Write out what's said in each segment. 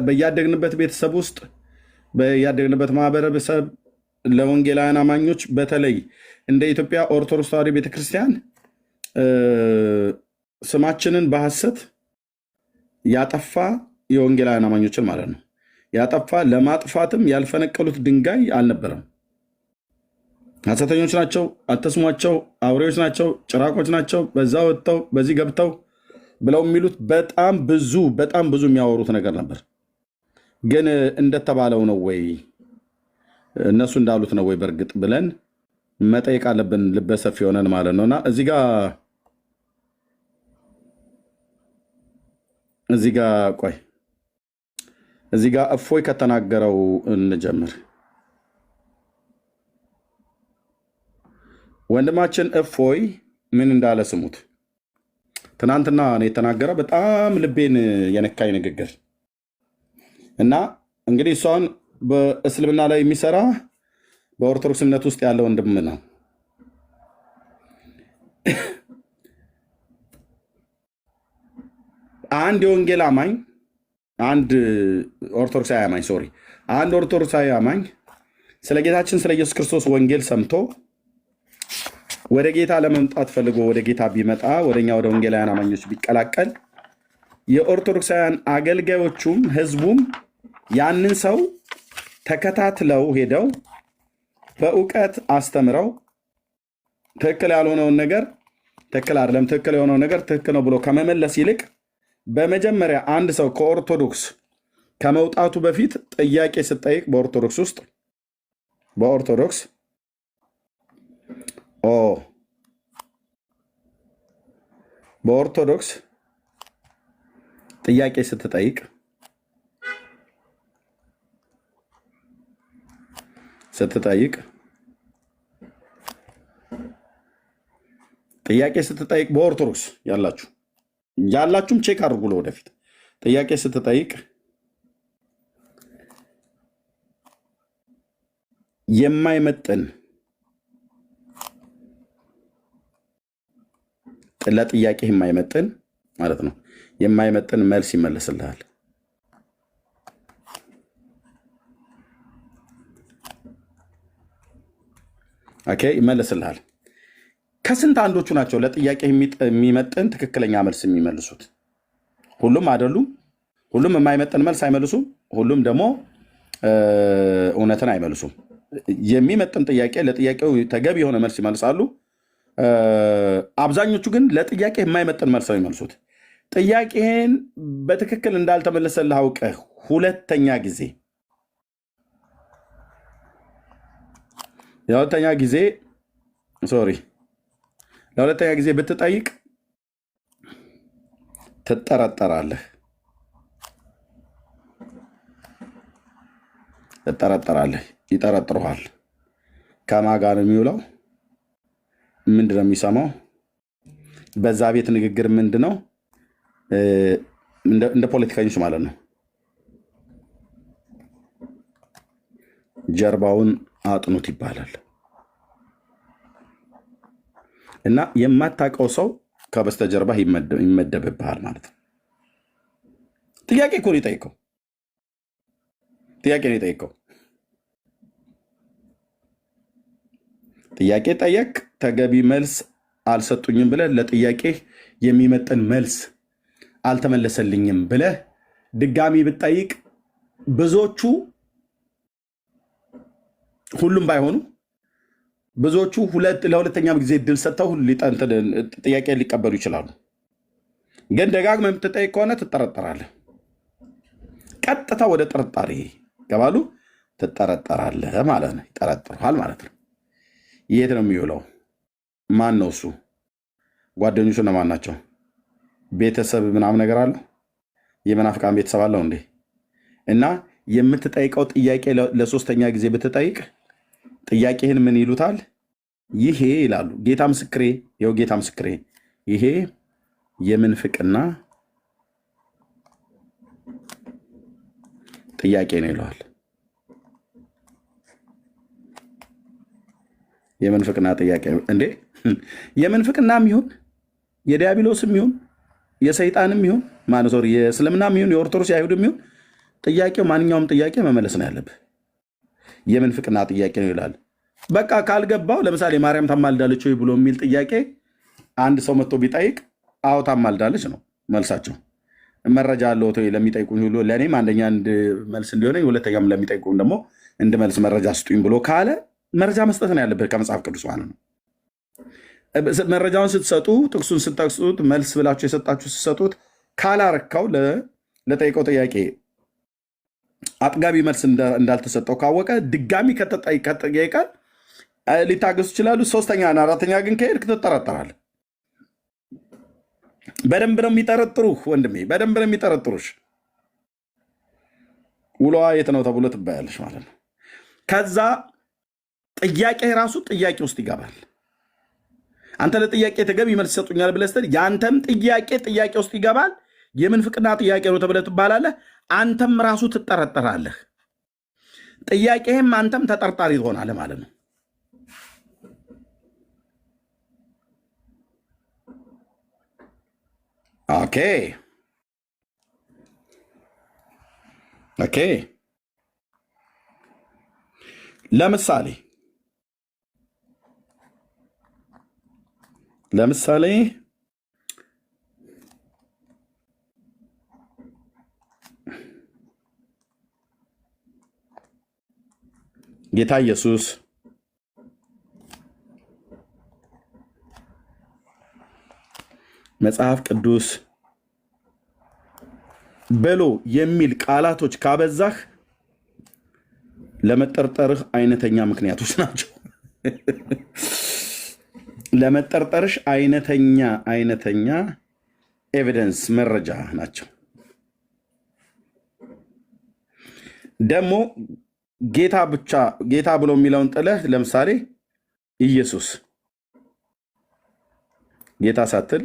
በያደግንበት ቤተሰብ ውስጥ በያደግንበት ማህበረሰብ ለወንጌላውያን አማኞች በተለይ እንደ ኢትዮጵያ ኦርቶዶክስ ተዋሕዶ ቤተክርስቲያን ስማችንን በሐሰት ያጠፋ የወንጌላውያን አማኞችን ማለት ነው ያጠፋ ለማጥፋትም ያልፈነቀሉት ድንጋይ አልነበረም። ሐሰተኞች ናቸው፣ አትስሟቸው፣ አውሬዎች ናቸው፣ ጭራቆች ናቸው፣ በዛ ወጥተው በዚህ ገብተው ብለው የሚሉት በጣም ብዙ የሚያወሩት ነገር ነበር። ግን እንደተባለው ነው ወይ እነሱ እንዳሉት ነው ወይ በእርግጥ ብለን መጠየቅ አለብን፣ ልበሰፊ የሆነን ማለት ነውና እዚህ ጋር እፎይ ከተናገረው እንጀምር። ወንድማችን እፎይ ምን እንዳለ ስሙት። ትናንትና ነው የተናገረ፣ በጣም ልቤን የነካኝ ንግግር እና እንግዲህ እሷን በእስልምና ላይ የሚሰራ በኦርቶዶክስ እምነት ውስጥ ያለ ወንድም ነው። አንድ የወንጌል አማኝ አንድ ኦርቶዶክሳዊ አማኝ ስለ ጌታችን ስለ ኢየሱስ ክርስቶስ ወንጌል ሰምቶ ወደ ጌታ ለመምጣት ፈልጎ ወደ ጌታ ቢመጣ ወደኛ ወደ ወንጌላውያን አማኞች ቢቀላቀል የኦርቶዶክሳውያን አገልጋዮቹም ህዝቡም ያንን ሰው ተከታትለው ሄደው በእውቀት አስተምረው ትክክል ያልሆነውን ነገር ትክክል አይደለም፣ ትክክል የሆነውን ነገር ትክክል ነው ብሎ ከመመለስ ይልቅ በመጀመሪያ አንድ ሰው ከኦርቶዶክስ ከመውጣቱ በፊት ጥያቄ ስጠይቅ በኦርቶዶክስ ጥያቄ ስትጠይቅ በኦርቶዶክስ ያላችሁም ቼክ አድርጉ። ለወደፊት ጥያቄ ስትጠይቅ የማይመጥን ለጥያቄ የማይመጥን ማለት ነው የማይመጥን መልስ ይመለስልሃል። ኦኬ ይመለስልሃል። ከስንት አንዶቹ ናቸው ለጥያቄ የሚመጥን ትክክለኛ መልስ የሚመልሱት? ሁሉም አይደሉም። ሁሉም የማይመጥን መልስ አይመልሱም። ሁሉም ደግሞ እውነትን አይመልሱም። የሚመጥን ጥያቄ ለጥያቄው ተገቢ የሆነ መልስ ይመልሳሉ። አብዛኞቹ ግን ለጥያቄ የማይመጥን መልስ ነው የሚመልሱት። ጥያቄን በትክክል እንዳልተመለሰልህ አውቀህ ለሁለተኛ ጊዜ ብትጠይቅ ትጠረጠራለህ። ይጠረጥሩሃል። ከማን ጋር ነው የሚውለው? ምንድነው የሚሰማው? በዛ ቤት ንግግር ምንድነው? እንደ ፖለቲከኞች ማለት ነው። ጀርባውን አጥኑት ይባላል። እና የማታውቀው ሰው ከበስተጀርባ ይመደብብሃል ማለት ነው። ጥያቄ እኮ ነው የጠየቀው። ጥያቄ ጠየቅ፣ ተገቢ መልስ አልሰጡኝም ብለህ ለጥያቄ የሚመጥን መልስ አልተመለሰልኝም ብለህ ድጋሚ ብትጠይቅ ብዙዎቹ፣ ሁሉም ባይሆኑ ብዙዎቹ ለሁለተኛ ጊዜ እድል ሰጥተው ጥያቄ ሊቀበሉ ይችላሉ። ግን ደጋግመህ የምትጠይቅ ከሆነ ትጠረጠራለህ። ቀጥታ ወደ ጥርጣሬ ገባሉ። ትጠረጠራለህ ማለት ነው። ይጠረጥሩሃል ማለት ነው። የት ነው የሚውለው? ማን ነው እሱ? ጓደኞቹ እነማን ናቸው? ቤተሰብ ምናምን ነገር አለው? የመናፍቃን ቤተሰብ አለው እንዴ? እና የምትጠይቀው ጥያቄ ለሶስተኛ ጊዜ ብትጠይቅ ጥያቄህን ምን ይሉታል? ይሄ ይላሉ። ጌታ ምስክሬ፣ ይኸው ጌታ ምስክሬ፣ ይሄ የምንፍቅና ጥያቄ ነው ይለዋል። የምንፍቅና ጥያቄ እንዴ? የምንፍቅናም ይሁን የዲያብሎስም ይሁን የሰይጣንም ይሁን ማነው ሶሪ የእስልምናም ይሁን የኦርቶዶክስ የአይሁድም ይሁን ጥያቄው ማንኛውም ጥያቄ መመለስ ነው ያለብህ። የምንፍቅና ጥያቄ ነው ይላል። በቃ ካልገባው ለምሳሌ ማርያም ታማልዳለች ወይ ብሎ የሚል ጥያቄ አንድ ሰው መጥቶ ቢጠይቅ አዎ ታማልዳለች ነው መልሳቸው። መረጃ አለው ለሚጠይቁኝ ሁሉ ለእኔም አንደኛ አንድ መልስ እንዲሆነኝ፣ ሁለተኛም ለሚጠይቁኝ ደግሞ እንድመልስ መረጃ ስጡኝ ብሎ ካለ መረጃ መስጠት ነው ያለብህ ከመጽሐፍ ቅዱስ ማለት ነው። መረጃውን ስትሰጡ ጥቅሱን ስትጠቅሱት መልስ ብላችሁ የሰጣችሁ ስትሰጡት ካላረካው ለጠይቀው ጥያቄ አጥጋቢ መልስ እንዳልተሰጠው ካወቀ ድጋሚ ከጠየቀ ሊታገሱ ይችላሉ። ሶስተኛ እና አራተኛ ግን ከሄድክ ትጠረጠራለህ። በደንብ ነው የሚጠረጥሩህ ወንድሜ፣ በደንብ ነው የሚጠረጥሩሽ። ውሎዋ የት ነው ተብሎ ትባያለሽ ማለት ነው። ከዛ ጥያቄ ራሱ ጥያቄ ውስጥ ይገባል። አንተ ለጥያቄ ተገቢ መልስ ይሰጡኛል ብለህ ስትል የአንተም ጥያቄ ውስጥ ይገባል። የምንፍቅና ጥያቄ ነው ተብለህ ትባላለህ። አንተም ራሱ ትጠረጠራለህ። ጥያቄህም አንተም ተጠርጣሪ ትሆናለህ ማለት ነው። ኦኬ ለምሳሌ ጌታ ኢየሱስ መጽሐፍ ቅዱስ ብሎ የሚል ቃላቶች ካበዛህ ለመጠርጠርህ አይነተኛ ምክንያቶች ናቸው። ለመጠርጠርሽ አይነተኛ ኤቪደንስ መረጃ ናቸው። ደግሞ ጌታ ብሎ የሚለውን ጥለህ ለምሳሌ ኢየሱስ ጌታ ሳትል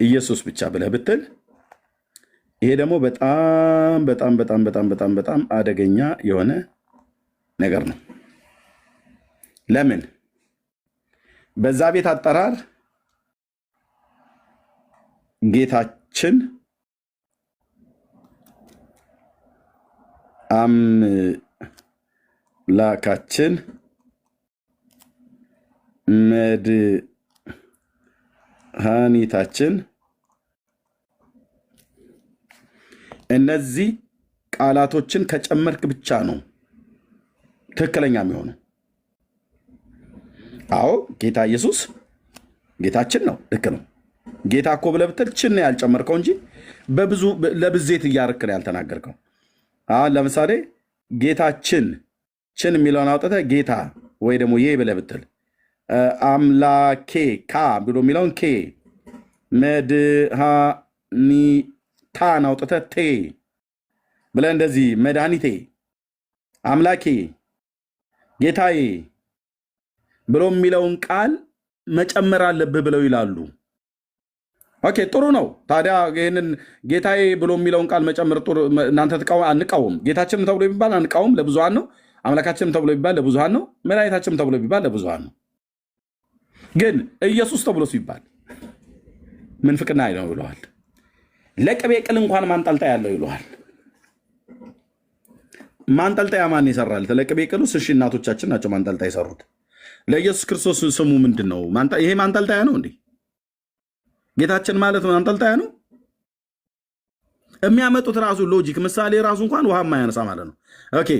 ኢየሱስ ብቻ ብለህ ብትል ይሄ ደግሞ በጣም በጣም በጣም በጣም በጣም በጣም አደገኛ የሆነ ነገር ነው። ለምን? በዛ ቤት አጠራር ጌታችን አምላካችን መድኃኒታችን እነዚህ ቃላቶችን ከጨመርክ ብቻ ነው ትክክለኛ የሚሆነው። አዎ ጌታ ኢየሱስ ጌታችን ነው፣ ልክ ነው። ጌታ እኮ ብለህ ብትል ችን ነው ያልጨመርከው እንጂ በብዙ ለብዜት እያረክን ያልተናገርከው። አሁን ለምሳሌ ጌታችን ችን የሚለውን አውጥተህ ጌታ ወይ ደግሞ ዬ ብለህ ብትል አምላኬ ካ ብሎ የሚለውን ኬ መድኃኒታን አውጥተህ ቴ ብለህ እንደዚህ መድኃኒቴ አምላኬ ጌታዬ ብሎ የሚለውን ቃል መጨመር አለብህ ብለው ይላሉ። ኦኬ ጥሩ ነው። ታዲያ ይህንን ጌታዬ ብሎ የሚለውን ቃል መጨመር ጥሩ፣ እናንተ አንቃወም። ጌታችንም ተብሎ የሚባል አንቃወም፣ ለብዙሃን ነው። አምላካችንም ተብሎ የሚባል ለብዙሃን ነው። መድኃኒታችንም ተብሎ የሚባል ለብዙሃን ነው። ግን ኢየሱስ ተብሎ ሲባል ምንፍቅና ነው ይለዋል። ለቅቤ ቅል እንኳን ማንጠልጠያ ያለው ይለዋል። ማንጠልጠያ ማን ይሰራል? ለቅቤ ቅሉ እሺ እናቶቻችን ናቸው ማንጠልጠያ የሰሩት። ለኢየሱስ ክርስቶስ ስሙ ምንድን ነው? ይሄ ማንጠልጠያ ነው እንዴ? ጌታችን ማለት ማንጠልጠያ ነው? የሚያመጡት ራሱ ሎጂክ ምሳሌ ራሱ እንኳን ውሃ የማያነሳ ማለት ነው። ኦኬ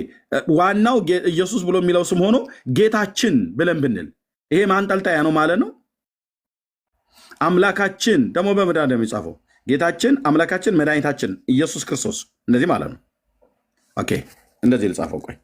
ዋናው ኢየሱስ ብሎ የሚለው ስም ሆኖ ጌታችን ብለን ብንል ይሄ ማንጠልጠያ ነው ማለት ነው። አምላካችን ደግሞ በመድኃኒት የሚጻፈው ጌታችን፣ አምላካችን፣ መድኃኒታችን ኢየሱስ ክርስቶስ እንደዚህ ማለት ነው። ኦኬ እንደዚህ ልጻፈው። ቆይ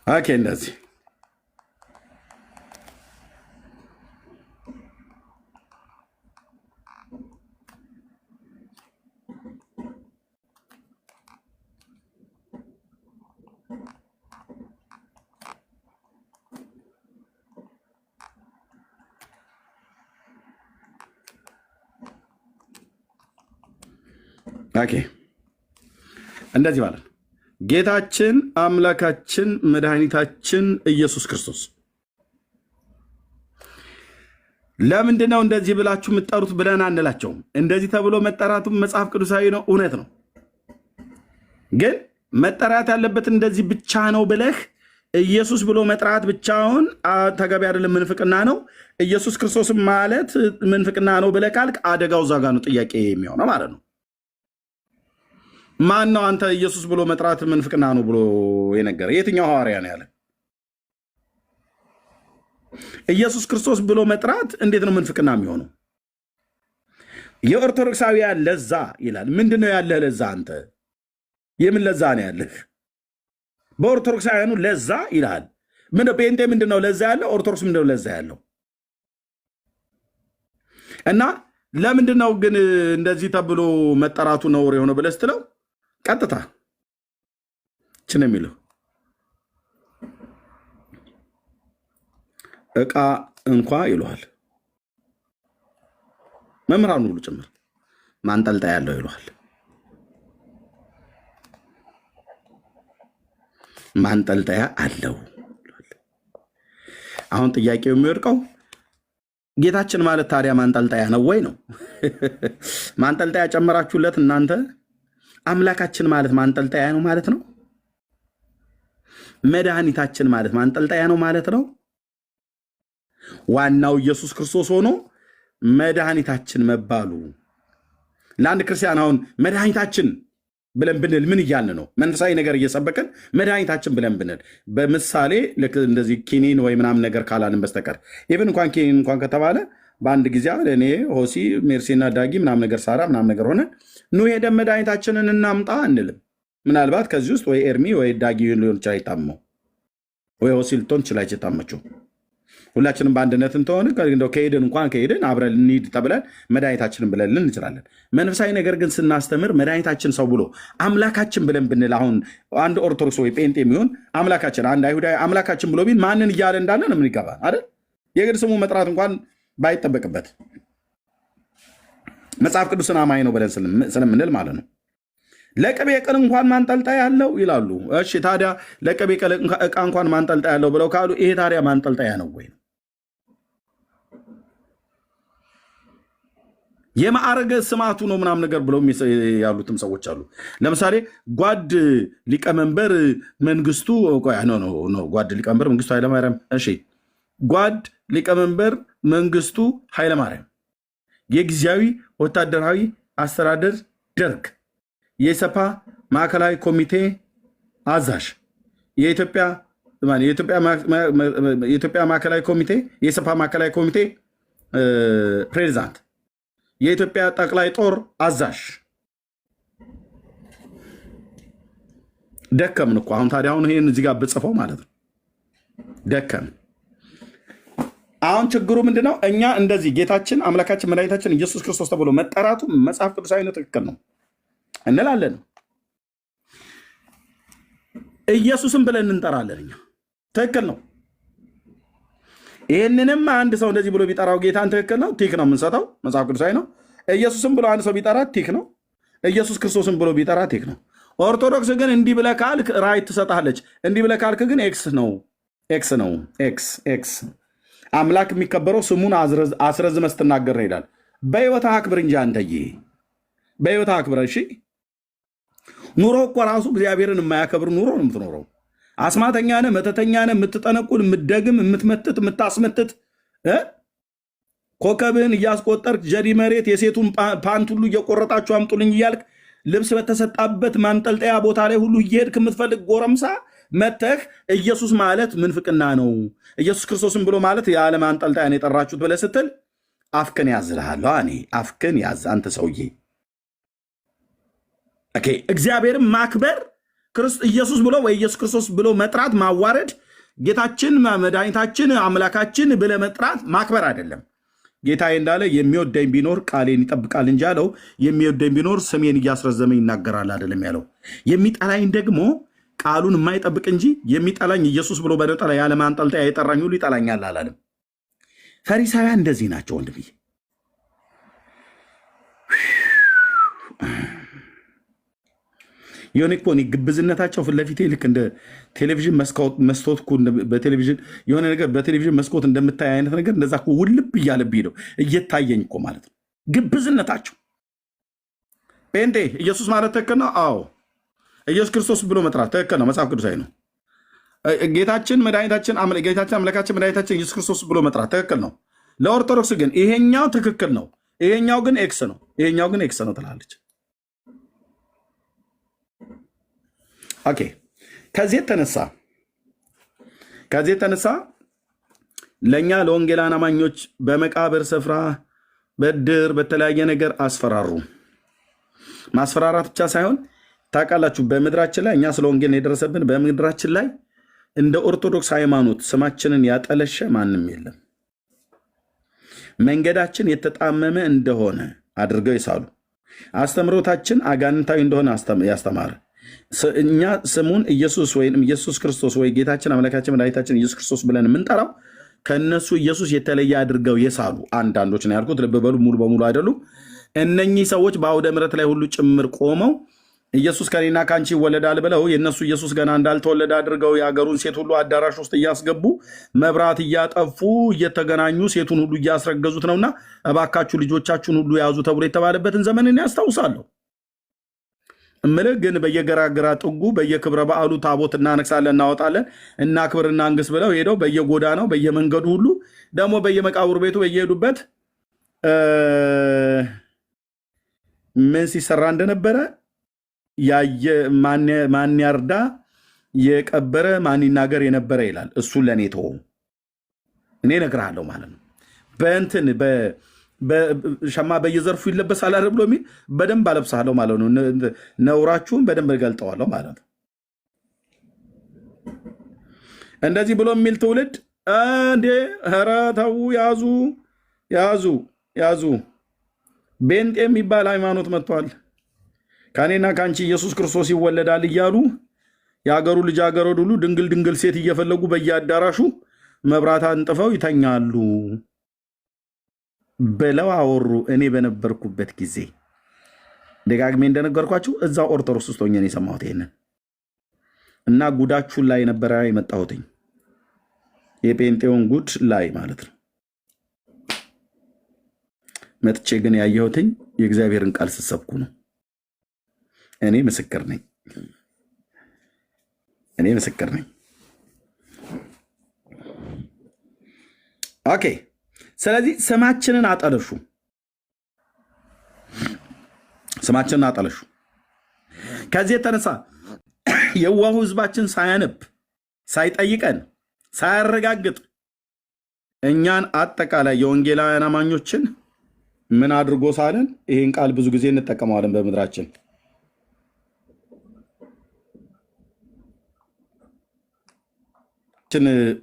ኦኬ እንደዚህ ኦኬ እንደዚህ ማለት ነው። ጌታችን አምላካችን መድኃኒታችን ኢየሱስ ክርስቶስ ለምንድነው እንደዚህ ብላችሁ የምትጠሩት ብለን አንላቸውም። እንደዚህ ተብሎ መጠራቱ መጽሐፍ ቅዱሳዊ ነው፣ እውነት ነው። ግን መጠራት ያለበት እንደዚህ ብቻ ነው ብለህ ኢየሱስ ብሎ መጥራት ብቻውን ተገቢ አይደለም፣ ምንፍቅና ነው። ኢየሱስ ክርስቶስ ማለት ምንፍቅና ነው ብለህ ካልክ አደጋው እዛ ጋር ነው ጥያቄ የሚሆነው ማለት ነው። ማን ነው አንተ ኢየሱስ ብሎ መጥራት ምንፍቅና ነው ብሎ የነገረ? የትኛው ሐዋርያ ነው ያለ? ኢየሱስ ክርስቶስ ብሎ መጥራት እንዴት ነው ምንፍቅና የሚሆነው? የኦርቶዶክሳውያን ለዛ ይላል። ምንድነው ያለህ ለዛ? አንተ የምን ለዛ ነው ያለህ? በኦርቶዶክሳውያኑ ለዛ ይላል። ምንድነው ጴንጤ ምንድነው ለዛ ያለው? ኦርቶዶክስ ምንድነው ለዛ ያለው? እና ለምንድነው ግን እንደዚህ ተብሎ መጠራቱ ነውር የሆነ ብለህ ስትለው ቀጥታ ችን የሚለው ዕቃ እንኳ ይለዋል። መምህራኑ ሁሉ ጭምር ማንጠልጠያ ያለው ይለዋል። ማንጠልጠያ አለው። አሁን ጥያቄው የሚወድቀው ጌታችን ማለት ታዲያ ማንጠልጠያ ነው ወይ ነው? ማንጠልጠያ ጨመራችሁለት እናንተ። አምላካችን ማለት ማንጠልጠያ ነው ማለት ነው። መድኃኒታችን ማለት ማንጠልጠያ ነው ማለት ነው። ዋናው ኢየሱስ ክርስቶስ ሆኖ መድኃኒታችን መባሉ ለአንድ ክርስቲያን አሁን መድኃኒታችን ብለን ብንል ምን እያልን ነው? መንፈሳዊ ነገር እየሰበከን መድኃኒታችን ብለን ብንል በምሳሌ እንደዚህ ኪኒን ወይ ምናምን ነገር ካላልን በስተቀር ኢቨን እንኳን ኪኒን እንኳን ከተባለ በአንድ ጊዜ እኔ ሆሲ ሜርሲና ዳጊ ምናምን ነገር ሳራ ምናምን ነገር ሆነ ኑ ሄደን መድኃኒታችንን እናምጣ አንልም። ምናልባት ከዚህ ውስጥ ወይ ኤርሚ ወይ ዳጊ ሊሆን ይችላል የታመው፣ ወይ ሆሲ ልትሆን ትችላለች የታመችው። ሁላችንም በአንድነት እንትሆን ከሄድን እንኳን ከሄድን አብረን እንሂድ ተብለን መድኃኒታችንን ብለን እንችላለን። መንፈሳዊ ነገር ግን ስናስተምር መድኃኒታችን ሰው ብሎ አምላካችን ብለን ብንል አሁን አንድ ኦርቶዶክስ ወይ ጴንጤ የሚሆን አምላካችን፣ አንድ አይሁዳዊ አምላካችን ብሎ ቢል ማንን እያለ እንዳለ ነው ምን ይገባል አይደል? የግድ ስሙ መጥራት እንኳን ባይጠበቅበት መጽሐፍ ቅዱስን አማኝ ነው ብለን ስለምንል ማለት ነው። ለቅቤ ቅል እንኳን ማንጠልጠያ ያለው ይላሉ። እሺ ታዲያ ለቅቤ ቅል ዕቃ እንኳን ማንጠልጠያ ያለው ብለው ካሉ ይሄ ታዲያ ማንጠልጠያ ነው ወይ? የማዕረገ ስማቱ ነው ምናምን ነገር ብለው ያሉትም ሰዎች አሉ። ለምሳሌ ጓድ ሊቀመንበር መንግስቱ ጓድ ሊቀመንበር መንግስቱ ኃይለማርያም። እሺ ጓድ ሊቀመንበር መንግስቱ ኃይለማርያም የጊዜያዊ ወታደራዊ አስተዳደር ደርግ የኢሰፓ ማዕከላዊ ኮሚቴ አዛዥ፣ የኢትዮጵያ ማዕከላዊ ኮሚቴ የኢሰፓ ማዕከላዊ ኮሚቴ ፕሬዚዳንት፣ የኢትዮጵያ ጠቅላይ ጦር አዛዥ። ደከምን እኮ አሁን ታዲያ አሁን ይሄን እዚህ ጋር ብጽፈው ማለት ነው ደከምን። አሁን ችግሩ ምንድነው? እኛ እንደዚህ ጌታችን አምላካችን መድኃኒታችን ኢየሱስ ክርስቶስ ተብሎ መጠራቱ መጽሐፍ ቅዱሳዊ ነው፣ ትክክል ነው እንላለን። ኢየሱስም ብለን እንጠራለን እኛ፣ ትክክል ነው። ይህንንም አንድ ሰው እንደዚህ ብሎ ቢጠራው ጌታን ትክክል ነው፣ ቲክ ነው የምንሰጠው፣ መጽሐፍ ቅዱሳዊ ነው። ኢየሱስም ብሎ አንድ ሰው ቢጠራ ቲክ ነው። ኢየሱስ ክርስቶስም ብሎ ቢጠራ ቲክ ነው። ኦርቶዶክስ ግን እንዲህ ብለህ ካልክ ራይት ትሰጣለች። እንዲህ ብለህ ካልክ ግን ኤክስ ነው፣ ኤክስ ነው፣ ኤክስ። አምላክ የሚከበረው ስሙን አስረዝመህ ስትናገር ነው ይላል። በሕይወትህ አክብር እንጂ አንተዬ፣ በሕይወትህ አክብር። እሺ ኑሮ እኮ ራሱ እግዚአብሔርን የማያከብር ኑሮ ነው የምትኖረው። አስማተኛ ነህ፣ መተተኛ ነህ፣ የምትጠነቁል፣ የምትደግም፣ የምትመትት፣ የምታስመትት ኮከብህን እያስቆጠርክ ጀዲ መሬት የሴቱን ፓንት ሁሉ እየቆረጣችሁ አምጡልኝ እያልክ ልብስ በተሰጣበት ማንጠልጠያ ቦታ ላይ ሁሉ እየሄድክ የምትፈልግ ጎረምሳ መተህ ኢየሱስ ማለት ምንፍቅና ነው፣ ኢየሱስ ክርስቶስን ብሎ ማለት ያለ ማንጠልጠያን የጠራችሁት ብለህ ስትል አፍክን ያዝልሃለሁ። እኔ አፍክን ያዝ አንተ ሰውዬ። እግዚአብሔርን ማክበር ኢየሱስ ብሎ ወይ ኢየሱስ ክርስቶስ ብሎ መጥራት ማዋረድ፣ ጌታችን መድኃኒታችን አምላካችን ብለህ መጥራት ማክበር አይደለም። ጌታዬ እንዳለ የሚወደኝ ቢኖር ቃሌን ይጠብቃል እንጂ ያለው የሚወደኝ ቢኖር ስሜን እያስረዘመ ይናገራል አይደለም ያለው። የሚጠላኝ ደግሞ ቃሉን የማይጠብቅ እንጂ የሚጠላኝ ኢየሱስ ብሎ በነጠላ ያለ ማንጠልጠያ የጠራኝ ሁሉ ይጠላኛል አላለም። ፈሪሳውያን እንደዚህ ናቸው ወንድምዬ። የሆነ እኮ እኔ ግብዝነታቸው ፊት ለፊቴ ልክ እንደ ቴሌቪዥን መስኮት እኮ በቴሌቪዥን የሆነ ነገር በቴሌቪዥን መስኮት እንደምታይ አይነት ነገር እንደዛ እኮ ውልብ እያለብኝ ነው እየታየኝ እኮ ማለት ነው ግብዝነታቸው። ጴንጤ ኢየሱስ ማለት ትክክል ነው። አዎ ኢየሱስ ክርስቶስ ብሎ መጥራት ትክክል ነው፣ መጽሐፍ ቅዱሳዊ ነው። ጌታችን አምላካችን መድኃኒታችን ኢየሱስ ክርስቶስ ብሎ መጥራት ትክክል ነው። ለኦርቶዶክስ ግን ይሄኛው ትክክል ነው፣ ይሄኛው ግን ኤክስ ነው፣ ይሄኛው ግን ኤክስ ነው ትላለች። ኦኬ። ከዚህ የተነሳ ለእኛ ለወንጌላውያን አማኞች በመቃብር ስፍራ በድር በተለያየ ነገር አስፈራሩ። ማስፈራራት ብቻ ሳይሆን ታውቃላችሁ፣ በምድራችን ላይ እኛ ስለ ወንጌል የደረሰብን በምድራችን ላይ እንደ ኦርቶዶክስ ሃይማኖት ስማችንን ያጠለሸ ማንም የለም። መንገዳችን የተጣመመ እንደሆነ አድርገው ይሳሉ። አስተምሮታችን አጋንንታዊ እንደሆነ ያስተማረ እኛ ስሙን ኢየሱስ ወይም ኢየሱስ ክርስቶስ ወይ ጌታችን አምላካችን መድኃኒታችን ኢየሱስ ክርስቶስ ብለን የምንጠራው ከነሱ ኢየሱስ የተለየ አድርገው የሳሉ አንዳንዶች ነው ያልኩት። ልብ በሉ፣ ሙሉ በሙሉ አይደሉም። እነኚህ ሰዎች በአውደ ምሕረት ላይ ሁሉ ጭምር ቆመው ኢየሱስ ከኔና ከአንቺ ይወለዳል ብለው የእነሱ ኢየሱስ ገና እንዳልተወለደ አድርገው የአገሩን ሴት ሁሉ አዳራሽ ውስጥ እያስገቡ መብራት እያጠፉ እየተገናኙ ሴቱን ሁሉ እያስረገዙት ነውና እባካችሁ ልጆቻችሁን ሁሉ ያዙ ተብሎ የተባለበትን ዘመንን ያስታውሳለሁ። እምልህ ግን በየገራገራ ጥጉ በየክብረ በዓሉ ታቦት እናነግሳለን፣ እናወጣለን፣ እናክብርና አንግስ ብለው ሄደው በየጎዳናው በየመንገዱ ሁሉ ደግሞ በየመቃብር ቤቱ በየሄዱበት ምን ሲሰራ እንደነበረ ያየ ማን ያርዳ የቀበረ ማን ይናገር የነበረ ይላል። እሱን ለእኔ ተወው፣ እኔ እነግርሃለሁ ማለት ነው። በእንትን ሸማ በየዘርፉ ይለበሳል አይደል ብሎ የሚል በደንብ አለብሳለሁ ማለት ነው። ነውራችሁን በደንብ ገልጠዋለሁ ማለት ነው። እንደዚህ ብሎ የሚል ትውልድ እንዴ! ኧረ ተው፣ ያዙ። ቤንጤ የሚባል ሃይማኖት መጥቷል። ከኔና ከአንቺ ኢየሱስ ክርስቶስ ይወለዳል እያሉ የአገሩ ልጃገረድ ሁሉ ድንግል ሴት እየፈለጉ በየአዳራሹ መብራት አንጥፈው ይተኛሉ ብለው አወሩ። እኔ በነበርኩበት ጊዜ ደጋግሜ እንደነገርኳችሁ እዛው ኦርቶዶክስ ውስጥ ሆኜ ነው የሰማሁት ይሄንን እና ጉዳችሁን ላይ ነበረ የመጣሁትኝ የጴንጤውን ጉድ ላይ ማለት ነው። መጥቼ ግን ያየሁትኝ የእግዚአብሔርን ቃል ስትሰብኩ ነው። እኔ ምስክር ነኝ። ኦኬ። ስለዚህ ስማችንን አጠለሹ። ከዚህ የተነሳ የዋሁ ህዝባችን ሳያነብ ሳይጠይቀን ሳያረጋግጥ እኛን አጠቃላይ የወንጌላውያን አማኞችን ምን አድርጎ ሳለን ይህን ቃል ብዙ ጊዜ እንጠቀመዋለን በምድራችን።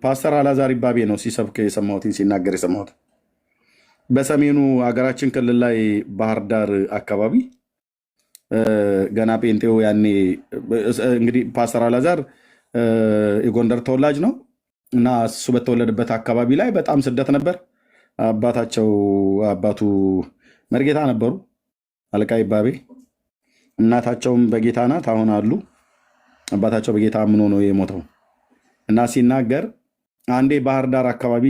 ፓስተር አላዛር ይባቤ ነው ሲሰብክ የሰማሁትን ሲናገር የሰማሁት በሰሜኑ ሀገራችን ክልል ላይ ባህር ዳር አካባቢ ገና ጴንጤው ያኔ እንግዲህ ፓስተር አላዛር የጎንደር ተወላጅ ነው እና እሱ በተወለደበት አካባቢ ላይ በጣም ስደት ነበር። አባቱ መርጌታ ነበሩ፣ አለቃ ይባቤ። እናታቸውም በጌታ ናት፣ አሁን አሉ። አባታቸው በጌታ አምኖ ነው የሞተው እና ሲናገር አንዴ ባህር ዳር አካባቢ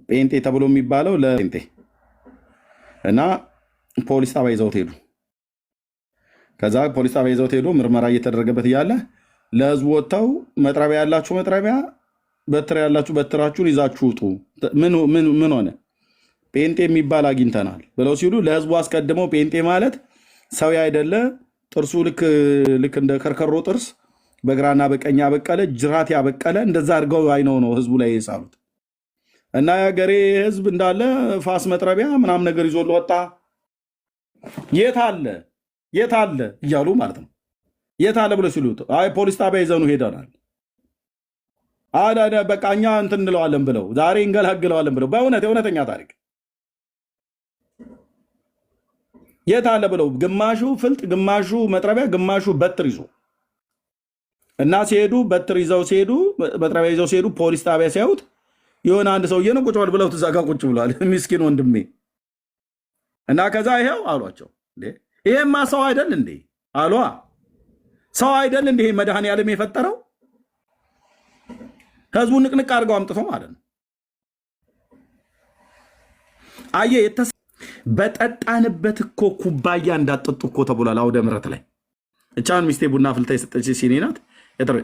ጴንጤ ተብሎ የሚባለው ለጴንጤ እና ፖሊስ ጣቢያ ይዘውት ሄዱ። ከዛ ፖሊስ ጣቢያ ይዘውት ሄዱ። ምርመራ እየተደረገበት እያለ ለህዝቡ ወጥተው መጥረቢያ ያላችሁ መጥረቢያ፣ በትር ያላችሁ በትራችሁን ይዛችሁ ውጡ፣ ምን ሆነ ጴንጤ የሚባል አግኝተናል ብለው ሲሉ ለህዝቡ አስቀድመው ጴንጤ ማለት ሰው አይደለ፣ ጥርሱ ልክ እንደ ከርከሮ ጥርስ በግራና በቀኝ ያበቀለ ጅራት ያበቀለ እንደዛ አድርገው አይነው ነው ህዝቡ ላይ የሳሉት። እና የሀገሬ ህዝብ እንዳለ ፋስ መጥረቢያ ምናምን ነገር ይዞ ወጣ። የት አለ እያሉ ማለት ነው። የት አለ ብሎ ሲሉት አይ ፖሊስ ጣቢያ ይዘኑ ሄደናል፣ በቃ እኛ እንትን እንለዋለን ብለው ዛሬ እንገላግለዋለን ብለው የእውነተኛ ታሪክ የት አለ ብለው ግማሹ ፍልጥ፣ ግማሹ መጥረቢያ፣ ግማሹ በትር ይዞ እና ሲሄዱ በትር ይዘው ሲሄዱ መጥረቢያ ይዘው ሲሄዱ ፖሊስ ጣቢያ ሲያዩት የሆነ አንድ ሰውዬ ነው ቁጭ በል ብለው ተዛጋ ቁጭ ብሏል። ምስኪን ወንድሜ እና ከዛ ይሄው አሏቸው፣ ይሄማ ሰው አይደል እንዴ? አሏ ሰው አይደል እንዲህ መድኃኔዓለም የፈጠረው ህዝቡን ንቅንቅ አድርገው አምጥተው ማለት ነው። አየ በጠጣንበት እኮ ኩባያ እንዳጠጡ እኮ ተብሏል አውደ ምሕረት ላይ። እቻን ሚስቴ ቡና ፍልታ የሰጠች ሲኒ ናት።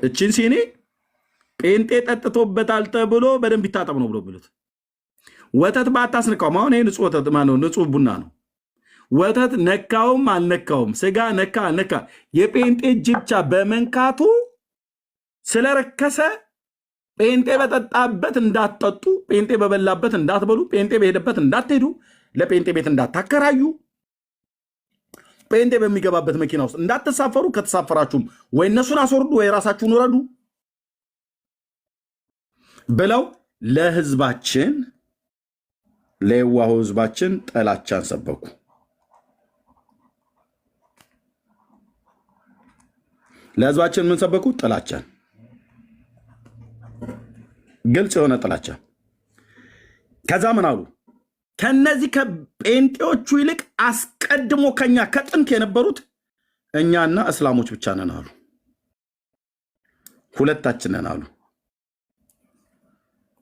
እችን ሲኒ ጴንጤ ጠጥቶበታል ተብሎ በደንብ ይታጠብ ነው ብሎ ብሉት። ወተት ባታስነካውም አሁን ይሄ ንጹህ ወተት ማነው ንጹህ ቡና ነው። ወተት ነካውም አልነካውም ስጋ ነካ አልነካ የጴንጤ እጅ ብቻ በመንካቱ ስለረከሰ ጴንጤ በጠጣበት እንዳትጠጡ፣ ጴንጤ በበላበት እንዳትበሉ፣ ጴንጤ በሄደበት እንዳትሄዱ፣ ለጴንጤ ቤት እንዳታከራዩ፣ ጴንጤ በሚገባበት መኪና ውስጥ እንዳትሳፈሩ፣ ከተሳፈራችሁም ወይ እነሱን አስወርዱ ወይ ራሳችሁን ውረዱ ብለው ለህዝባችን ለየዋሁ ህዝባችን ጥላቻን ሰበኩ። ለህዝባችን ምን ሰበኩ? ጥላቻን፣ ግልጽ የሆነ ጥላቻ። ከዛ ምን አሉ? ከነዚህ ከጴንጤዎቹ ይልቅ አስቀድሞ ከኛ ከጥንት የነበሩት እኛና እስላሞች ብቻ ነን አሉ። ሁለታችንን አሉ።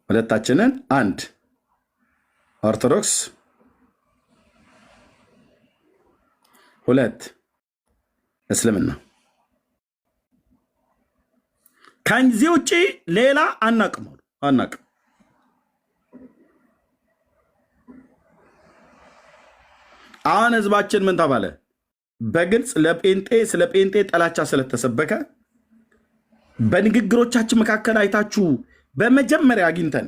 ሁለታችንን፣ አንድ ኦርቶዶክስ፣ ሁለት እስልምና። ከዚህ ውጪ ሌላ አናቅም አሉ። አናቅም። አሁን ህዝባችን ምን ተባለ? በግልጽ ለጴንጤ ስለ ጴንጤ ጥላቻ ስለተሰበከ በንግግሮቻችን መካከል አይታችሁ በመጀመሪያ አግኝተን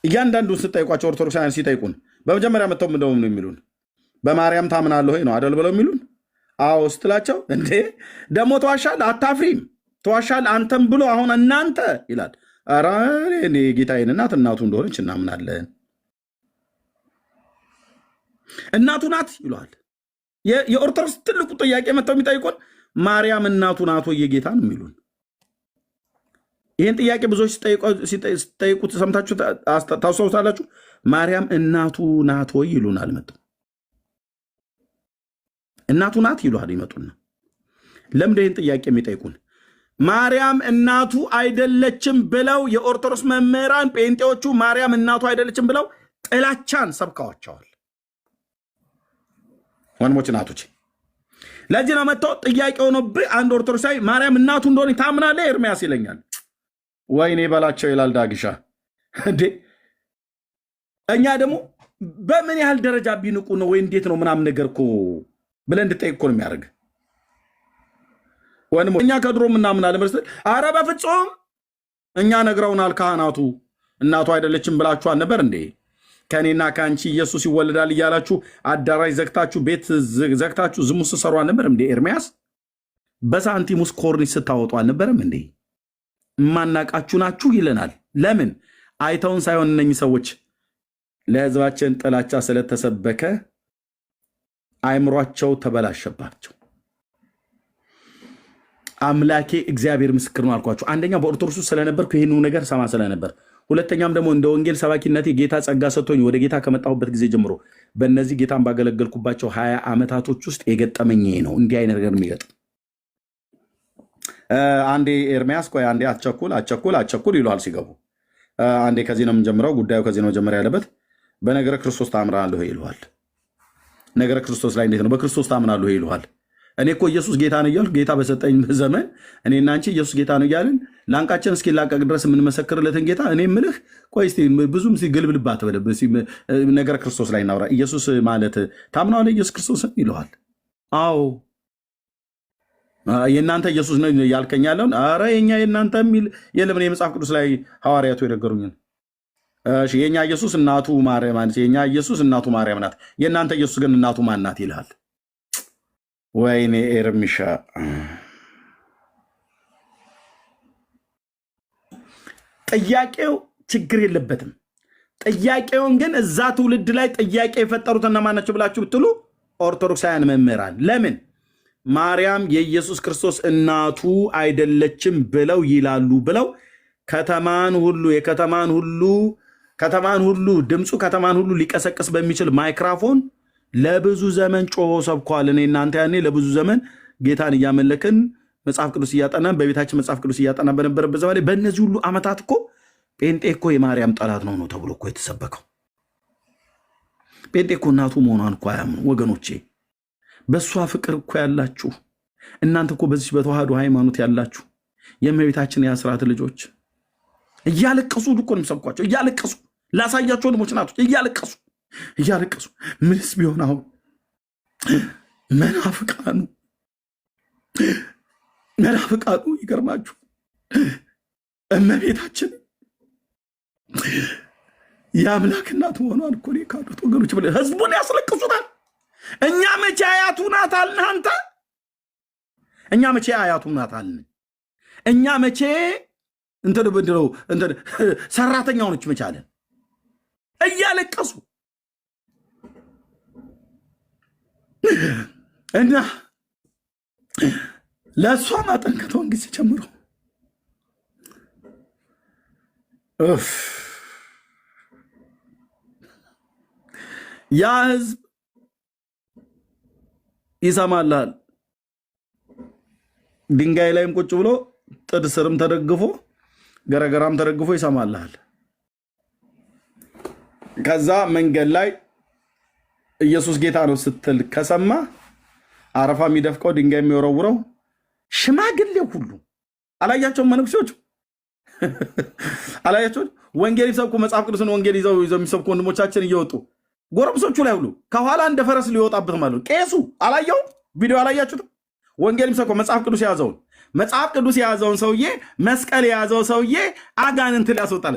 እያንዳንዱን ስጠይቋቸው ኦርቶዶክሳውያን ሲጠይቁን በመጀመሪያ መጥተው ምንደው ነው የሚሉን? በማርያም ታምናለህ ወይ ነው አደል ብለው የሚሉን? አዎ ስትላቸው እንዴ ደግሞ ተዋሻል፣ አታፍሪም? ተዋሻል አንተም ብሎ አሁን እናንተ ይላል። ኧረ እኔ ጌታዬን እናቱ እንደሆነች እናምናለን። እናቱ ናት ይለዋል። የኦርቶዶክስ ትልቁ ጥያቄ መጥተው የሚጠይቁን ማርያም እናቱ ናት ወይ የጌታ ነው የሚሉን። ይህን ጥያቄ ብዙዎች ሲጠይቁት ሰምታችሁ ታስታውሳላችሁ። ማርያም እናቱ ናት ወይ ይሉናል። መጥተው እናቱ ናት ይሉሃል። ይመጡና ለምንድን ይህን ጥያቄ የሚጠይቁን? ማርያም እናቱ አይደለችም ብለው የኦርቶዶክስ መምህራን ጴንጤዎቹ ማርያም እናቱ አይደለችም ብለው ጥላቻን ሰብከዋቸዋል። ወንድሞች እናቶች፣ ለዚህ ነው መጥተው ጥያቄ ሆኖብህ አንድ ኦርቶዶክሳዊ ማርያም እናቱ እንደሆነ ታምናለህ ኤርሚያስ ይለኛል። ወይኔ በላቸው ይላል ዳግሻ። እንዴ እኛ ደግሞ በምን ያህል ደረጃ ቢንቁ ነው ወይ እንዴት ነው ምናምን ነገር እኮ ብለን እንድጠይቅ እኮ ነው የሚያደርግ። ወንድሞ እኛ ከድሮ ምናምናለን መስል፣ አረ በፍጹም እኛ ነግረውናል ካህናቱ እናቱ አይደለችም ብላችኋል ነበር እንዴ? ከኔና ከአንቺ ኢየሱስ ይወለዳል እያላችሁ አዳራሽ ዘግታችሁ ቤት ዘግታችሁ ዝሙት ስትሰሩ አልነበረም እንዴ? ኤርሚያስ በሳንቲም ውስጥ ኮርኒስ ስታወጡ አልነበረም እንዴ? ማናቃችሁ ናችሁ ይለናል። ለምን አይተውን ሳይሆን እነኚህ ሰዎች ለህዝባችን ጥላቻ ስለተሰበከ አእምሯቸው ተበላሸባቸው። አምላኬ እግዚአብሔር ምስክር ነው አልኳቸው። አንደኛ በኦርቶዶክስ ስለነበርኩ ይህኑ ነገር ሰማ ስለነበር፣ ሁለተኛም ደግሞ እንደ ወንጌል ሰባኪነቴ ጌታ ጸጋ ሰጥቶኝ ወደ ጌታ ከመጣሁበት ጊዜ ጀምሮ በእነዚህ ጌታን ባገለገልኩባቸው 20 ዓመታቶች ውስጥ የገጠመኝ ነው። እንዲህ አይነት ነገር የሚገጥም አንዴ ኤርሚያስ ቆይ አንዴ አቸኩል ይለዋል ሲገቡ። አንዴ ከዚህ ነው የምንጀምረው፣ ጉዳዩ ከዚህ ነው መጀመሪያ ያለበት። በነገረ ክርስቶስ ታምናለህ ይለዋል። ነገረ ክርስቶስ ላይ እንዴት ነው? በክርስቶስ ታምናለህ ይለዋል። እኔ እኮ ኢየሱስ ጌታ ነው እያልኩ ጌታ በሰጠኝ ዘመን እኔና አንቺ ኢየሱስ ጌታ ነው እያልን ላንቃችን እስኪላቀቅ ድረስ የምንመሰክርለትን ጌታ እኔ ምልህ ቆይ እስቲ ብዙም ግልብልብ አትበል፣ ነገረ ክርስቶስ ላይ እናውራ። ኢየሱስ ማለት ታምናለህ ኢየሱስ ክርስቶስ ይለዋል። አዎ የእናንተ ኢየሱስ ነው ያልከኝ ያለውን፣ ኧረ የኛ የእናንተ የሚል የለምን? የመጽሐፍ ቅዱስ ላይ ሐዋርያቱ የነገሩኝን። እሺ የኛ ኢየሱስ እናቱ ማርያም ናት፣ የኛ ኢየሱስ እናቱ ማርያም ናት፣ የእናንተ ኢየሱስ ግን እናቱ ማን ናት ይልሃል። ወይኔ ኤርሚሻ ጥያቄው ችግር የለበትም። ጥያቄውን ግን እዛ ትውልድ ላይ ጥያቄ የፈጠሩት እነማን ናቸው ብላችሁ ብትሉ ኦርቶዶክሳውያን መምህራን ለምን ማርያም የኢየሱስ ክርስቶስ እናቱ አይደለችም ብለው ይላሉ ብለው ከተማን ሁሉ ድምፁ ከተማን ሁሉ ሊቀሰቅስ በሚችል ማይክራፎን ለብዙ ዘመን ጮሆ ሰብኳል። እኔ እናንተ ያኔ ለብዙ ዘመን ጌታን እያመለክን መጽሐፍ ቅዱስ እያጠናን በቤታችን መጽሐፍ ቅዱስ እያጠናን በነበረበት ዘመን በእነዚህ ሁሉ ዓመታት እኮ ጴንጤ እኮ የማርያም ጠላት ነው ተብሎ እኮ የተሰበከው። ጴንጤ እኮ እናቱ መሆኗን እኮ አያምኑ ወገኖቼ። በእሷ ፍቅር እኮ ያላችሁ እናንተ እኮ በዚህ በተዋህዶ ሃይማኖት ያላችሁ የእመቤታችን የአስራት ልጆች እያለቀሱ እኮ ነው የሚሰብኳቸው። እያለቀሱ ላሳያቸው ወንድሞች ናቶች እያለቀሱ ምንስ ቢሆን አሁን መናፍቃኑ ይገርማችሁ እመቤታችን የአምላክ እናት መሆኗን እኮ ነው የካዱት ወገኖች ብለ ህዝቡን ያስለቅሱታል። እኛ መቼ አያቱ ናት አልን? አንተ እኛ መቼ አያቱ ናት አልን? እኛ መቼ እንትን ብድረው እንትን ሰራተኛ ሆነች መቼ አለን? እያለቀሱ እና ለእሷ ማጠንከተውን ጊዜ ጨምሮ ያ ህዝብ ይሰማላል። ድንጋይ ላይም ቁጭ ብሎ ጥድ ስርም ተደግፎ ገረገራም ተደግፎ ይሰማላል። ከዛ መንገድ ላይ ኢየሱስ ጌታ ነው ስትል ከሰማ አረፋ የሚደፍቀው ድንጋይ የሚወረውረው ሽማግሌው ሁሉ አላያቸው መነኩሴዎቹ አላያቸው ወንጌል ይሰብኩ መጽሐፍ ቅዱስን ወንጌል ይዘው የሚሰብኩ ወንድሞቻችን እየወጡ ጎረምሶቹ ላይ ሁሉ ከኋላ እንደ ፈረስ ሊወጣበት ማለት ነው። ቄሱ አላየው ቪዲዮ አላያችሁትም? ወንጌል ይሰብኩ መጽሐፍ ቅዱስ የያዘውን ሰውዬ መስቀል የያዘው ሰውዬ አጋንንት ሊያስወጣል።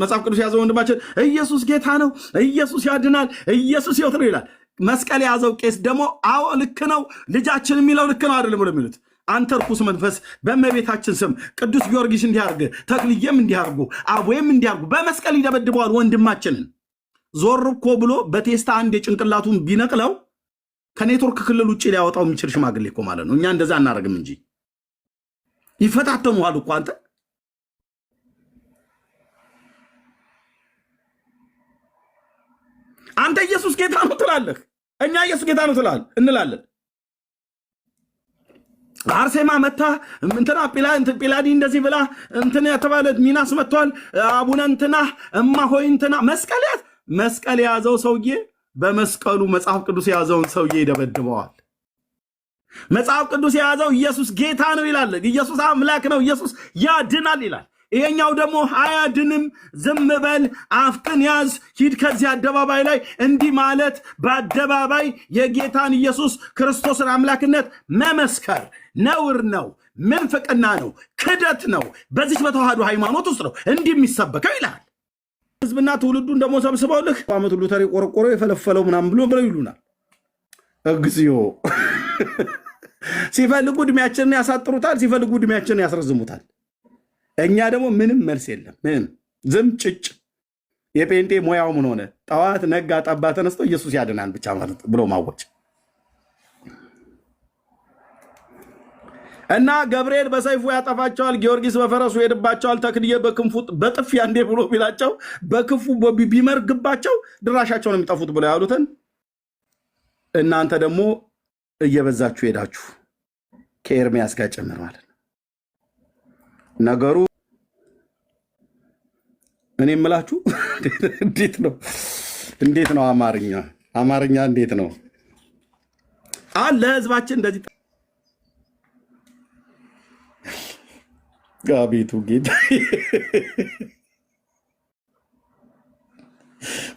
መጽሐፍ ቅዱስ የያዘው ወንድማችን ኢየሱስ ጌታ ነው፣ ኢየሱስ ያድናል፣ ኢየሱስ ሕይወት ነው ይላል። መስቀል የያዘው ቄስ ደግሞ አዎ ልክ ነው፣ ልጃችን የሚለው ልክ ነው አይደለም ብሎ የሚሉት አንተ ርኩስ መንፈስ በእመቤታችን ስም ቅዱስ ጊዮርጊስ እንዲያርግ ተክልዬም እንዲያርጉ አቦዬም እንዲያርጉ በመስቀል ይደበድበዋል ወንድማችንን። ዞር እኮ ብሎ በቴስታ አንድ የጭንቅላቱን ቢነቅለው ከኔትወርክ ክልል ውጭ ሊያወጣው የሚችል ሽማግሌ እኮ ማለት ነው። እኛ እንደዛ እናደርግም እንጂ ይፈታተኑሃል እኮ አንተ ኢየሱስ ጌታ ነው ትላለህ፣ እኛ ኢየሱስ ጌታ ነው እንላለን። አርሴማ መታ እንትና ጲላዲ እንደዚህ ብላ እንትና የተባለ ሚናስ መጥቷል። አቡነ እንትና እማሆይ እንትና መስቀል የያዘው ሰውዬ በመስቀሉ መጽሐፍ ቅዱስ የያዘውን ሰውዬ ይደበድበዋል። መጽሐፍ ቅዱስ የያዘው ኢየሱስ ጌታ ነው ይላል። ኢየሱስ አምላክ ነው፣ ኢየሱስ ያድናል ይላል። ይሄኛው ደግሞ አያድንም፣ ዝም በል፣ አፍጥን ያዝ፣ ሂድ ከዚህ አደባባይ ላይ እንዲህ ማለት በአደባባይ የጌታን ኢየሱስ ክርስቶስን አምላክነት መመስከር ነውር ነው፣ ምንፍቅና ነው፣ ክደት ነው። በዚህ በተዋህዶ ሃይማኖት ውስጥ ነው እንዲህ የሚሰበከው ይላል። ህዝብና ትውልዱን ደግሞ ሰብስበው ልክ ዓመት ሁሉ ተሪ ቆርቆሮ የፈለፈለው ምናምን ብለው ይሉናል። እግዚኦ ሲፈልጉ እድሜያችንን ያሳጥሩታል፣ ሲፈልጉ እድሜያችንን ያስረዝሙታል። እኛ ደግሞ ምንም መልስ የለም፣ ምንም ዝም ጭጭ። የጴንጤ ሙያው ምን ሆነ? ጠዋት ነጋ ጠባ ተነስቶ ኢየሱስ ያድናል ብቻ ማለት ብሎ ማወጭ እና ገብርኤል በሰይፉ ያጠፋቸዋል፣ ጊዮርጊስ በፈረሱ ይሄድባቸዋል፣ ተክልዬ በክንፉ በጥፊ አንዴ ብሎ ቢላቸው በክፉ ቢመርግባቸው ድራሻቸውን የሚጠፉት ብሎ ያሉትን እናንተ ደግሞ እየበዛችሁ ሄዳችሁ ከኤርሚያስ ጋር ጭምር ማለት ነው ነገሩ። እኔ የምላችሁ እንዴት ነው አማርኛ እንዴት ነው ለህዝባችን እንደዚህ ጋቢቱ ጌታ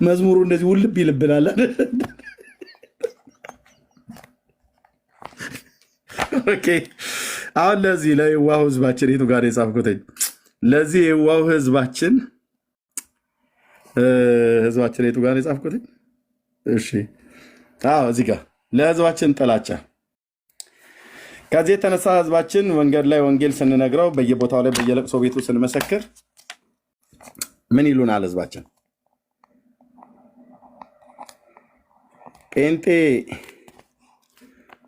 መዝሙሩ እንደዚህ ውልብ ይልብናል። ኦኬ አሁን ለዚህ ለየዋሁ ህዝባችን የቱ ጋር የጻፍኩትኝ? ለዚህ የዋሁ ህዝባችን የቱ ጋር የጻፍኩትኝ? እሺ አዎ እዚህ ጋር ለህዝባችን ጥላቻ ከዚህ የተነሳ ህዝባችን መንገድ ላይ ወንጌል ስንነግረው በየቦታው ላይ በየለቅሶ ቤቱ ስንመሰክር ምን ይሉናል? ህዝባችን ጴንጤ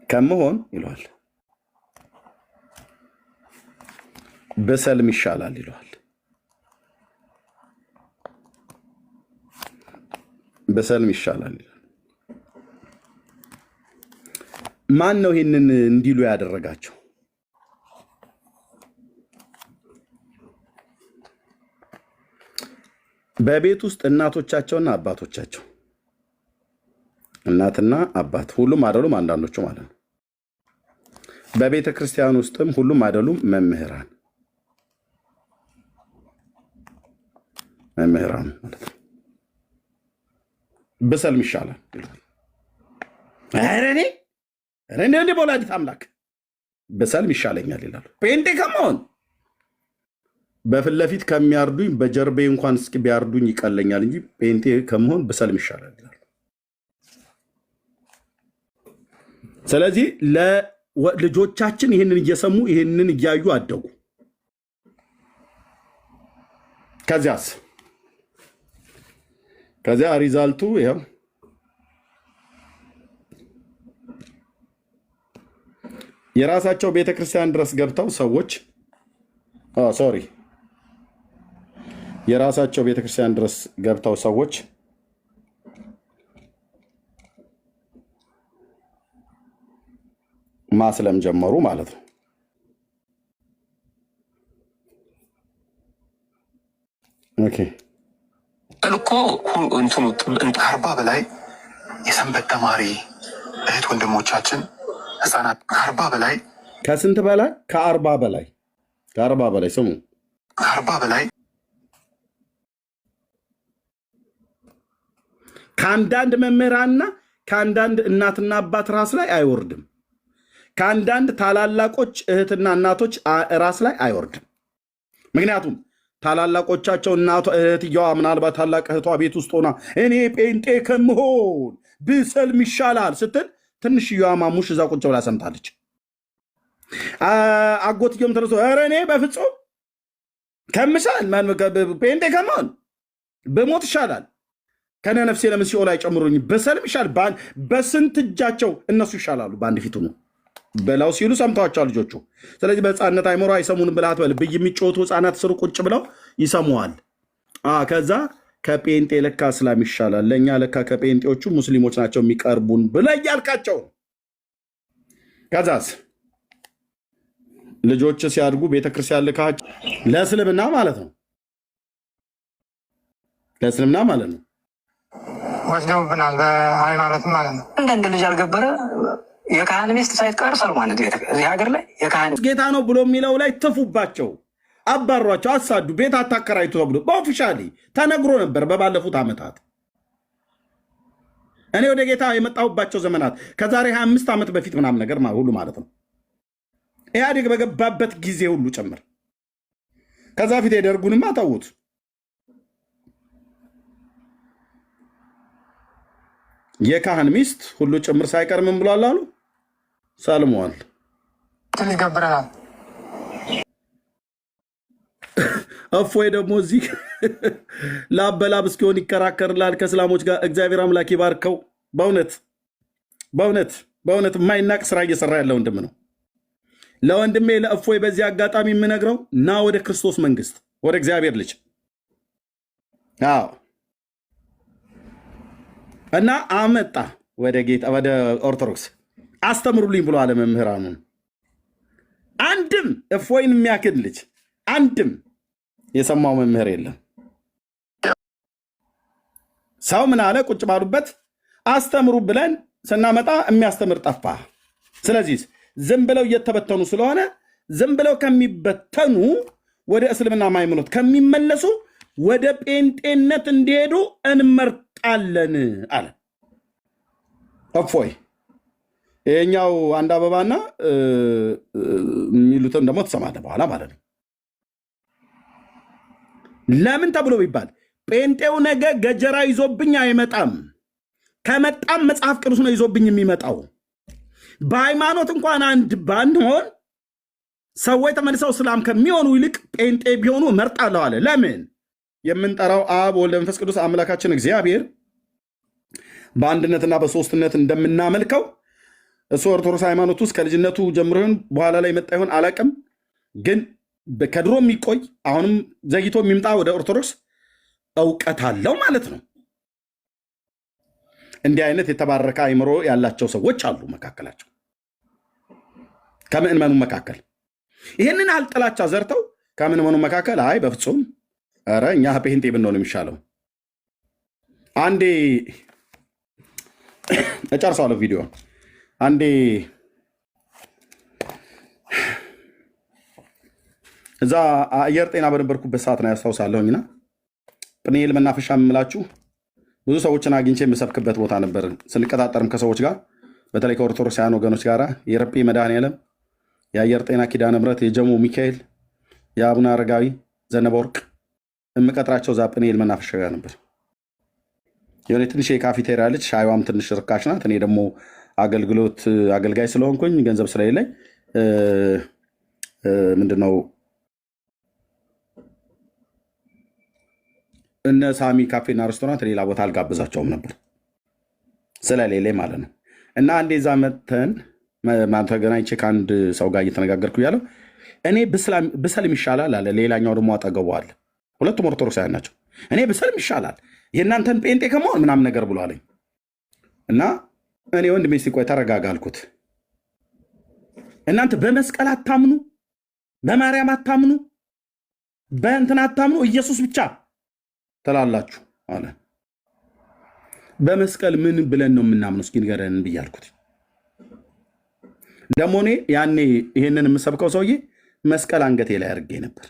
ከመሆን ይለዋል በሰልም ይሻላል ይለዋል። በሰልም ይሻላል ይላል። ማን ነው ይህንን እንዲሉ ያደረጋቸው? በቤት ውስጥ እናቶቻቸውና አባቶቻቸው፣ እናትና አባት ሁሉም አይደሉም፣ አንዳንዶቹ ማለት ነው። በቤተ ክርስቲያን ውስጥም ሁሉም አይደሉም፣ መምህራን ማለት ነው። ብሰልም ይሻላል ይላል። እኔ እንደ በወላዲተ አምላክ ብሰልም ይሻለኛል ይላሉ። ጴንጤ ከመሆን በፊት ለፊት ከሚያርዱኝ በጀርቤ እንኳን እስኪ ቢያርዱኝ ይቀለኛል እንጂ ጴንጤ ከመሆን ብሰልም ይሻላል ይላሉ። ስለዚህ ልጆቻችን ይህንን እየሰሙ ይህንን እያዩ አደጉ። ከዚያ ሪዛልቱ ይኸው የራሳቸው ቤተክርስቲያን ድረስ ገብተው ሰዎች የራሳቸው ቤተክርስቲያን ድረስ ገብተው ሰዎች ማስለም ጀመሩ ማለት ነው። ኦኬ እኮ እንትኑ 40 በላይ የሰንበት ተማሪ እህት ወንድሞቻችን ህፃናት 40 በላይ ከስንት በላይ ከ40 በላይ ስሙ 40 በላይ ከአንዳንድ መምህራንና ከአንዳንድ እናትና አባት ራስ ላይ አይወርድም። ከአንዳንድ ታላላቆች እህትና እናቶች ራስ ላይ አይወርድም። ምክንያቱም ታላላቆቻቸው እህትየዋ ምናልባት ታላቅ እህቷ ቤት ውስጥ ሆና እኔ ጴንጤ ከምሆን ብሰልም ይሻላል ስትል ትንሽየዋ ማሙሽ እዛ ቁጭ ብላ ሰምታለች። አጎትየውም ተነስቶ ኧረ እኔ በፍጹም ከምሰል ጴንጤ ከመሆን ብሞት ይሻላል፣ ከነ ነፍሴ ለምን ሲኦል አይጨምሩኝ፣ ብሰልም ይሻላል። በስንት እጃቸው እነሱ ይሻላሉ በአንድ ፊቱ ነው በላው ሲሉ ሰምተዋቸዋል ልጆቹ። ስለዚህ በህፃነት አይምሮ አይሰሙንም ብልሃት በል ብይ የሚጮቱ ህፃናት ስሩ ቁጭ ብለው ይሰሙዋል። ከዛ ከጴንጤ ለካ እስላም ይሻላል፣ ለእኛ ለካ ከጴንጤዎቹ ሙስሊሞች ናቸው የሚቀርቡን ብለ እያልካቸው። ከዛስ ልጆች ሲያድጉ ቤተክርስቲያን ልካቸው ለእስልምና ማለት ነው ወስደውብናል። በሃይማኖት ማለት ነው። አንዳንድ ልጅ አልገበረ የካህን ሚስት ሳይቀር ሰልሟን እዚህ ሀገር ላይ የካህን ጌታ ነው ብሎ የሚለው ላይ ትፉባቸው፣ አባሯቸው፣ አሳዱ፣ ቤት አታከራይቱ ተብሎ በኦፊሻሊ ተነግሮ ነበር በባለፉት ዓመታት። እኔ ወደ ጌታ የመጣሁባቸው ዘመናት ከዛሬ 25 ዓመት በፊት ምናምን ነገር ሁሉ ማለት ነው ኢህአዴግ በገባበት ጊዜ ሁሉ ጭምር። ከዛ ፊት የደርጉንማ ተዉት። የካህን ሚስት ሁሉ ጭምር ሳይቀር ምን ብሏል አሉ? ሰልመዋል። ይገብረናል። እፎይ ደግሞ እዚህ ላበላብ እስኪሆን ይከራከርላል ከእስላሞች ጋር። እግዚአብሔር አምላክ ይባርከው። በእውነት የማይናቅ ስራ እየሰራ ያለ ወንድም ነው። ለወንድሜ ለእፎይ በዚህ አጋጣሚ የምነግረው ና ወደ ክርስቶስ መንግስት፣ ወደ እግዚአብሔር ልጅ እና አመጣ ወደ ጌታ ወደ ኦርቶዶክስ አስተምሩልኝ ብሎ አለ መምህራኑን። አንድም እፎይን የሚያክል ልጅ አንድም የሰማው መምህር የለም። ሰው ምን አለ? ቁጭ ባሉበት አስተምሩ ብለን ስናመጣ የሚያስተምር ጠፋ። ስለዚህ ዝም ብለው እየተበተኑ ስለሆነ ዝም ብለው ከሚበተኑ ወደ እስልምና ሃይማኖት ከሚመለሱ ወደ ጴንጤነት እንዲሄዱ እንመርጣለን አለ እፎይ። ይሄኛው አንድ አበባና የሚሉትም ደግሞ ትሰማለህ በኋላ ማለት ነው። ለምን ተብሎ ቢባል ጴንጤው ነገ ገጀራ ይዞብኝ አይመጣም። ከመጣም መጽሐፍ ቅዱስ ነው ይዞብኝ የሚመጣው። በሃይማኖት እንኳን አንድ ባንሆን ሰዎች ተመልሰው እስላም ከሚሆኑ ይልቅ ጴንጤ ቢሆኑ እመርጣለሁ አለ። ለምን? የምንጠራው አብ ወልድ መንፈስ ቅዱስ አምላካችን እግዚአብሔር በአንድነትና በሶስትነት እንደምናመልከው እሱ ኦርቶዶክስ ሃይማኖት ውስጥ ከልጅነቱ ጀምሮ ይሁን በኋላ ላይ መጣ ይሁን አላቅም፣ ግን ከድሮ የሚቆይ አሁንም ዘግይቶ የሚምጣ ወደ ኦርቶዶክስ እውቀት አለው ማለት ነው። እንዲህ አይነት የተባረከ አይምሮ ያላቸው ሰዎች አሉ መካከላቸው። ከምእመኑ መካከል ይህንን አልጥላቻ ዘርተው ከምእመኑ መካከል አይ በፍጹም ኧረ እኛ ጴንጤ ብንሆን የሚሻለው አንዴ እጨርሰዋለሁ ቪዲዮ አንዴ እዛ አየር ጤና በነበርኩበት ሰዓት ነው ያስታውሳለሁኝና ጵኒኤል መናፈሻ የምላችሁ ብዙ ሰዎችን አግኝቼ የምሰብክበት ቦታ ነበር። ስንቀጣጠርም ከሰዎች ጋር በተለይ ከኦርቶዶክሳውያን ወገኖች ጋር የረጴ መድኃኔዓለም፣ የአየር ጤና ኪዳነ ምሕረት፣ የጀሞ ሚካኤል፣ የአቡነ አረጋዊ ዘነበ ወርቅ የምቀጥራቸው እዛ ጵኒኤል መናፈሻ ጋር ነበር። የሆነ ትንሽ የካፌቴሪያ ልጅ ሻይዋም ትንሽ ርካሽ ናት። እኔ ደግሞ አገልጋይ ስለሆንኩኝ ገንዘብ ስለሌለኝ ምንድነው እነ ሳሚ ካፌና ሬስቶራንት ሌላ ቦታ አልጋብዛቸውም ነበር ስለሌሌ ማለት ነው። እና አንዴ እዛ መተን ተገናኝቼ ከአንድ ሰው ጋር እየተነጋገርኩ ያለው እኔ ብሰልም ይሻላል አለ። ሌላኛው ደግሞ አጠገቡ አለ። ሁለቱም ኦርቶዶክሳውያን ናቸው። እኔ ብሰልም ይሻላል የእናንተን ጴንጤ ከመሆን ምናምን ነገር ብሎ አለኝ። እና እኔ ወንድሜ ሲቆይ ተረጋጋ አልኩት። እናንተ በመስቀል አታምኑ፣ በማርያም አታምኑ፣ በእንትን አታምኑ፣ ኢየሱስ ብቻ ትላላችሁ አለ። በመስቀል ምን ብለን ነው የምናምነው? እስኪ ንገረን ብዬ አልኩት። ደግሞ እኔ ያኔ ይሄንን የምሰብከው ሰውዬ መስቀል አንገቴ ላይ አድርጌ ነበር።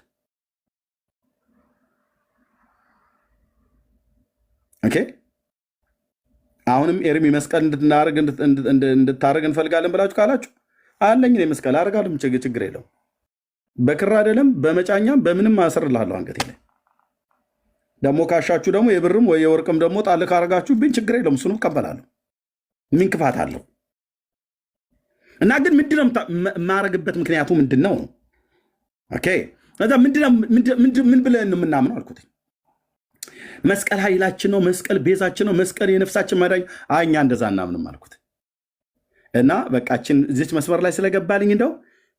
ኦኬ አሁንም ኤርሚ መስቀል እንድታደርግ እንፈልጋለን ብላችሁ ካላችሁ አለኝ እኔ መስቀል አደርጋለሁ፣ ችግር የለውም። በክር አይደለም በመጫኛም በምንም አስርልሃለሁ አንገቴ ላይ። ደግሞ ካሻችሁ ደግሞ የብርም ወይ የወርቅም ደግሞ ጣል ካረጋችሁብኝ ችግር የለውም፣ እሱንም እቀበላለሁ። ምን ክፋት አለው? እና ግን ምንድነው የማረግበት ምክንያቱ ምንድን ነው? ኦኬ ምን ብለን ነው የምናምነው አልኩት። መስቀል ኃይላችን ነው፣ መስቀል ቤዛችን ነው፣ መስቀል የነፍሳችን መዳኝ። እኛ እንደዛ እናምንም አልኩት። እና በቃችን እዚች መስመር ላይ ስለገባልኝ እንደው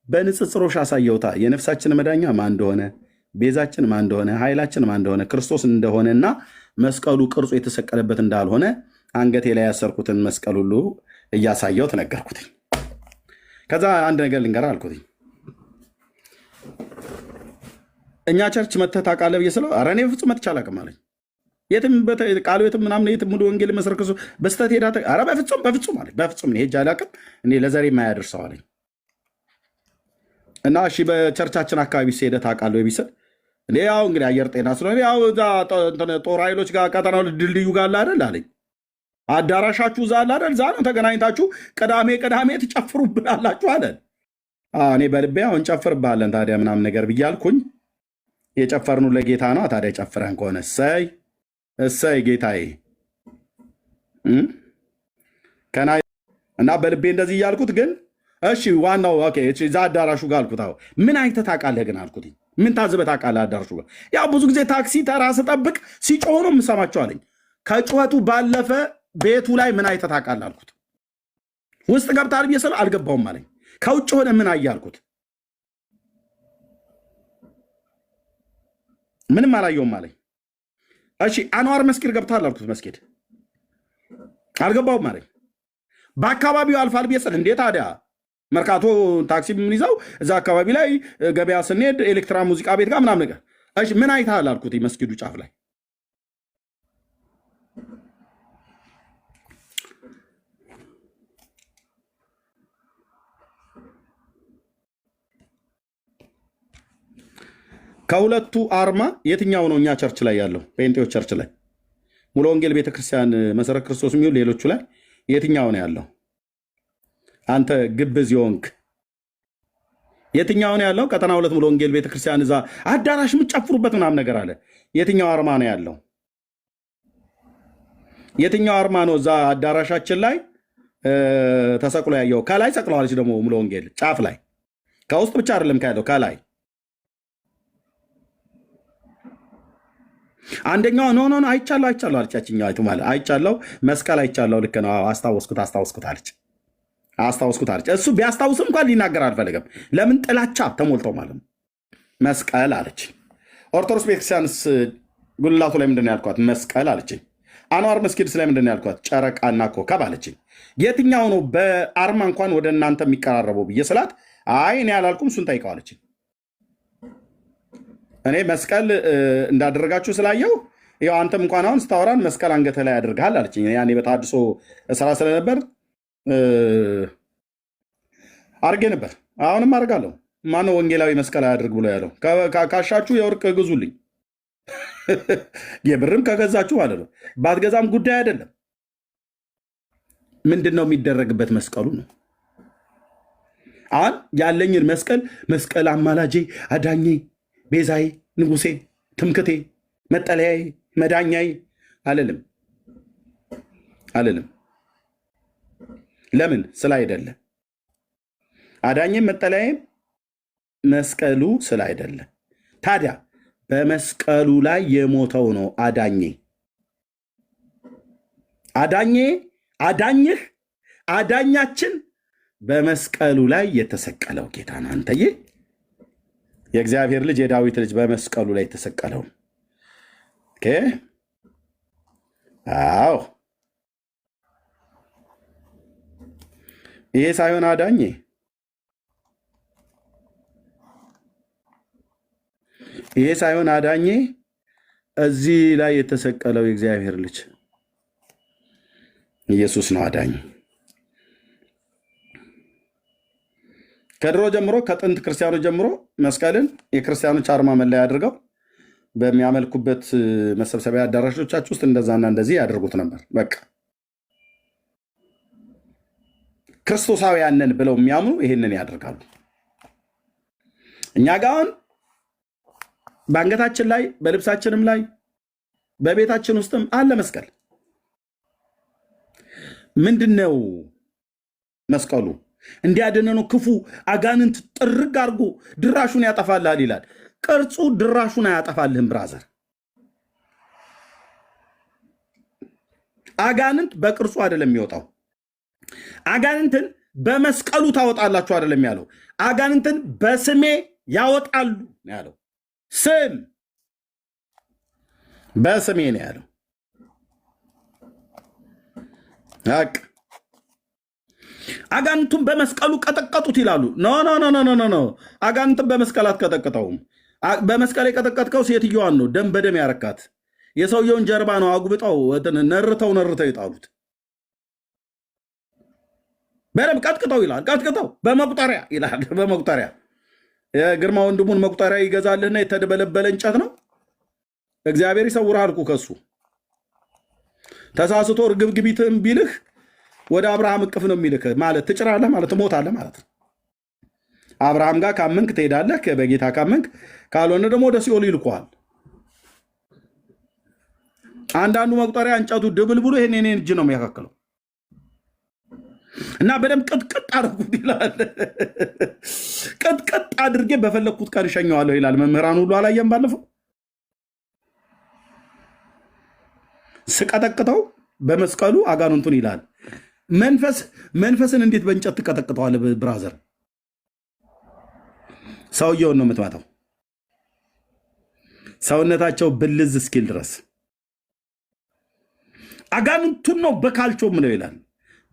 በንጽጽሮሽ አሳየውታ የነፍሳችን መዳኛ ማን እንደሆነ፣ ቤዛችን ማን እንደሆነ፣ ኃይላችን ማን እንደሆነ፣ ክርስቶስ እንደሆነና መስቀሉ ቅርጹ የተሰቀለበት እንዳልሆነ አንገቴ ላይ ያሰርኩትን መስቀል ሁሉ እያሳየው ተነገርኩት። ከዛ አንድ ነገር ልንገርህ አልኩት። እኛ ቸርች መተህ ታውቃለህ ብዬ ስለው ኧረ እኔ በፍጹም መጥቼ አላውቅም አለኝ። የትም ቃሉ የትም ምናምን የትም ሙሉ ወንጌል መሰረከሱ በስተት ሄዳ ኧረ በፍጹም አለኝ። በፍጹም ሄጄ አላውቅም እኔ ለዘሬ የማያደርሰው አለኝ። እና እሺ በቸርቻችን አካባቢ ሄደህ ታውቃለህ ወይ ቢስል እኔ ያው እንግዲህ አየር ጤና ስለሆነ ያው እዛ ጦር ኃይሎች ጋር ቀጠናው ድልድዩ ጋር አለ አይደል አለኝ። አዳራሻችሁ እዛ አለ አይደል? እዛ ነው ተገናኝታችሁ ቅዳሜ ትጨፍሩብናላችሁ አለ። እኔ በልቤ አሁን እንጨፍርብሃለን ታዲያ ምናምን ነገር ብዬ አልኩኝ። የጨፈርኑ ለጌታ ነው ታዲያ ጨፍረን ከሆነ እሰይ ጌታዬ እና በልቤ እንደዚህ እያልኩት ግን እሺ ዋናው እዛ አዳራሹ ጋር አልኩት። ምን አይተህ ታውቃለህ ግን አልኩት። ምን ታዝበህ ታውቃለህ አዳራሹ ጋር? ያው ብዙ ጊዜ ታክሲ ተራ ስጠብቅ ሲጮህ ነው የምሰማቸው አለኝ። ከጩኸቱ ባለፈ ቤቱ ላይ ምን አይተህ ታውቃለህ አልኩት። ውስጥ ገብተሃል ብዬ ስለው አልገባውም አለኝ። ከውጭ ሆነ ምን አየህ አልኩት። ምንም አላየውም አለኝ። እሺ አንዋር መስጊድ ገብተሃል አልኩት። መስጊድ አልገባውም አለኝ። በአካባቢው አልፋል ብዬ ስል እንዴት ታዲያ መርካቶ ታክሲ የምንይዘው እዛ አካባቢ ላይ ገበያ ስንሄድ ኤሌክትራ ሙዚቃ ቤት ጋር ምናምን ነገር። እሺ ምን አይተሃል አልኩት። መስጊዱ ጫፍ ላይ ከሁለቱ አርማ የትኛው ነው እኛ ቸርች ላይ ያለው? ጴንጤዎች ቸርች ላይ ሙሉ ወንጌል ቤተክርስቲያን መሰረት ክርስቶስ የሚሆን ሌሎቹ ላይ የትኛው ነው ያለው? አንተ ግብዝ የሆንክ የትኛው ነው ያለው? ቀጠና ሁለት ሙሉ ወንጌል ቤተክርስቲያን እዛ አዳራሽ የምትጨፍሩበት ምናምን ነገር አለ። የትኛው አርማ ነው ያለው? የትኛው አርማ ነው እዛ አዳራሻችን ላይ ተሰቅሎ ያየው? ከላይ ሰቅለዋለች ደግሞ ሙሉ ወንጌል ጫፍ ላይ፣ ከውስጥ ብቻ አይደለም ካለው ከላይ አንደኛው ኖ አይቻለሁ አለቻችኛው ማለት አይቻለሁ መስቀል አይቻለሁ ልክ ነው አስታወስኩት አለች። እሱ ቢያስታውስም እንኳን ሊናገር አልፈለገም። ለምን ጥላቻ ተሞልተው ማለት ነው። መስቀል አለች። ኦርቶዶክስ ቤተክርስቲያንስ ጉልላቱ ላይ ምንድን ነው ያልኳት? መስቀል አለች። አንዋር መስጊድስ ላይ ምንድን ነው ያልኳት? ጨረቃና ኮከብ አለች። የትኛው ነው በአርማ እንኳን ወደ እናንተ የሚቀራረበው ብዬ ስላት አይ እኔ አላልኩም፣ እሱን ጠይቀዋለች። እኔ መስቀል እንዳደረጋችሁ ስላየው ያው አንተም እንኳን አሁን ስታወራን መስቀል አንገተ ላይ ያደርግሃል አለች። ያኔ በተሐድሶ ስራ ስለነበር አድርጌ ነበር። አሁንም አድርጋለሁ። ማነው ወንጌላዊ መስቀል አያድርግ ብሎ ያለው? ካሻችሁ የወርቅ ግዙልኝ፣ የብርም ከገዛችሁ ማለት ነው። ባትገዛም ጉዳይ አይደለም። ምንድን ነው የሚደረግበት? መስቀሉ ነው። አሁን ያለኝን መስቀል አማላጄ፣ አዳኜ፣ ቤዛዬ፣ ንጉሴ፣ ትምክቴ፣ መጠለያዬ፣ መዳኛዬ አልልም። ለምን? ስለ አይደለ። አዳኜም መጠለያዬም መስቀሉ ስለ አይደለ። ታዲያ በመስቀሉ ላይ የሞተው ነው አዳኜ። አዳኝህ አዳኛችን በመስቀሉ ላይ የተሰቀለው ጌታ ነው። አንተዬ የእግዚአብሔር ልጅ የዳዊት ልጅ በመስቀሉ ላይ የተሰቀለው። አዎ ይሄ ሳይሆን አዳኜ እዚህ ላይ የተሰቀለው የእግዚአብሔር ልጅ ኢየሱስ ነው አዳኝ። ከድሮ ጀምሮ ከጥንት ክርስቲያኖች ጀምሮ መስቀልን የክርስቲያኖች አርማ መለያ አድርገው በሚያመልኩበት መሰብሰቢያ አዳራሾቻችሁ ውስጥ እንደዛና እንደዚህ ያደርጉት ነበር። በቃ ክርስቶሳውያንን ብለው የሚያምኑ ይህንን ያደርጋሉ። እኛ ጋር አሁን በአንገታችን ላይ በልብሳችንም ላይ በቤታችን ውስጥም አለ መስቀል። ምንድነው መስቀሉ? እንዲያድነን ነው። ክፉ አጋንንት ጥርግ አድርጎ ድራሹን ያጠፋልሃል ይላል። ቅርጹ ድራሹን አያጠፋልህም ብራዘር። አጋንንት በቅርጹ አይደለም የሚወጣው። አጋንንትን በመስቀሉ ታወጣላችሁ አይደለም ያለው። አጋንንትን በስሜ ያወጣሉ ያለው። ስም በስሜ ነው ያለው። አጋንንቱን በመስቀሉ ቀጠቀጡት ይላሉ። ኖ አጋንንትን በመስቀል አትቀጠቅጠውም። በመስቀል የቀጠቀጥከው ሴትዮዋን ነው፣ ደም በደም ያረካት። የሰውየውን ጀርባ ነው አጉብጠው ነርተው ይጣሉት። በደም ቀጥቅጠው ይላል። ቀጥቅጠው በመቁጠሪያ ይላል። በመቁጠሪያ የግርማ ወንድሙን መቁጠሪያ ይገዛልህና የተደበለበለ እንጨት ነው። እግዚአብሔር ይሰውርሃል እኮ ከሱ። ተሳስቶ እርግብግቢትም ቢልህ ወደ አብርሃም እቅፍ ነው የሚልህ። ማለት ትጭራለህ ማለት ትሞታለህ ማለት ነው። አብርሃም ጋር ካመንክ ትሄዳለህ፣ በጌታ ካመንክ፣ ካልሆነ ደግሞ ወደ ሲኦል ይልኩሃል። አንዳንዱ መቁጠሪያ እንጨቱ ድብል ብሎ ይሄን የኔን እጅ ነው የሚያካክለው እና በደንብ ቅጥቅጥ አድርጉት ይላል። ቅጥቅጥ አድርጌ በፈለግኩት ቀን እሸኘዋለሁ ይላል። መምህራን ሁሉ አላየም? ባለፈው ስቀጠቅጠው በመስቀሉ አጋንንቱን ይላል። መንፈስን እንዴት በእንጨት ትቀጠቅጠዋለህ ብራዘር? ሰውየውን ነው የምትመታው፣ ሰውነታቸው ብልዝ እስኪል ድረስ። አጋንንቱን ነው በካልቾ ምለው ይላል።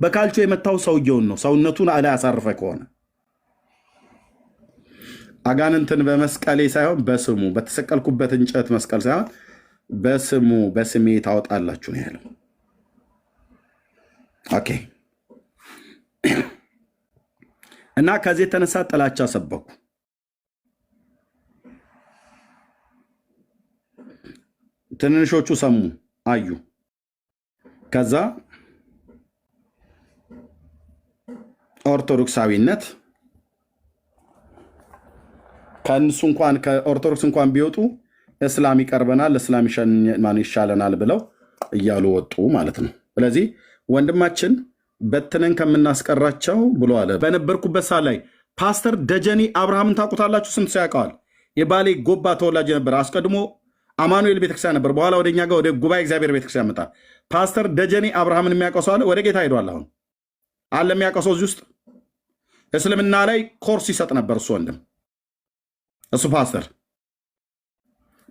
በካልቾ የመታው ሰውየውን ነው፣ ሰውነቱን ላይ አሳርፈ ከሆነ። አጋንንትን በመስቀሌ ሳይሆን በስሙ በተሰቀልኩበት እንጨት መስቀል ሳይሆን በስሙ በስሜ ታወጣላችሁ ነው ያለው። ኦኬ። እና ከዚህ የተነሳ ጥላቻ ሰበኩ። ትንንሾቹ ሰሙ፣ አዩ። ከዛ ኦርቶዶክሳዊነት ከእነሱ እንኳን ከኦርቶዶክስ እንኳን ቢወጡ እስላም ይቀርበናል፣ እስላም ይሻለናል ብለው እያሉ ወጡ ማለት ነው። ስለዚህ ወንድማችን በትነን ከምናስቀራቸው ብሎ አለ። በነበርኩበት ሰዓት ላይ ፓስተር ደጀኔ አብርሃምን ታውቁታላችሁ? ስንት ሰው ያውቀዋል? የባሌ ጎባ ተወላጅ ነበር። አስቀድሞ አማኑኤል ቤተክርስቲያን ነበር። በኋላ ወደኛ ጋር ወደ ጉባኤ እግዚአብሔር ቤተክርስቲያን መጣ። ፓስተር ደጀኔ አብርሃምን የሚያውቀው ሰው አለ? ወደ ጌታ ሄዷል። አሁን አለ የሚያውቀው ሰው እዚህ ውስጥ? እስልምና ላይ ኮርስ ይሰጥ ነበር እሱ ወንድም፣ እሱ ፓስተር።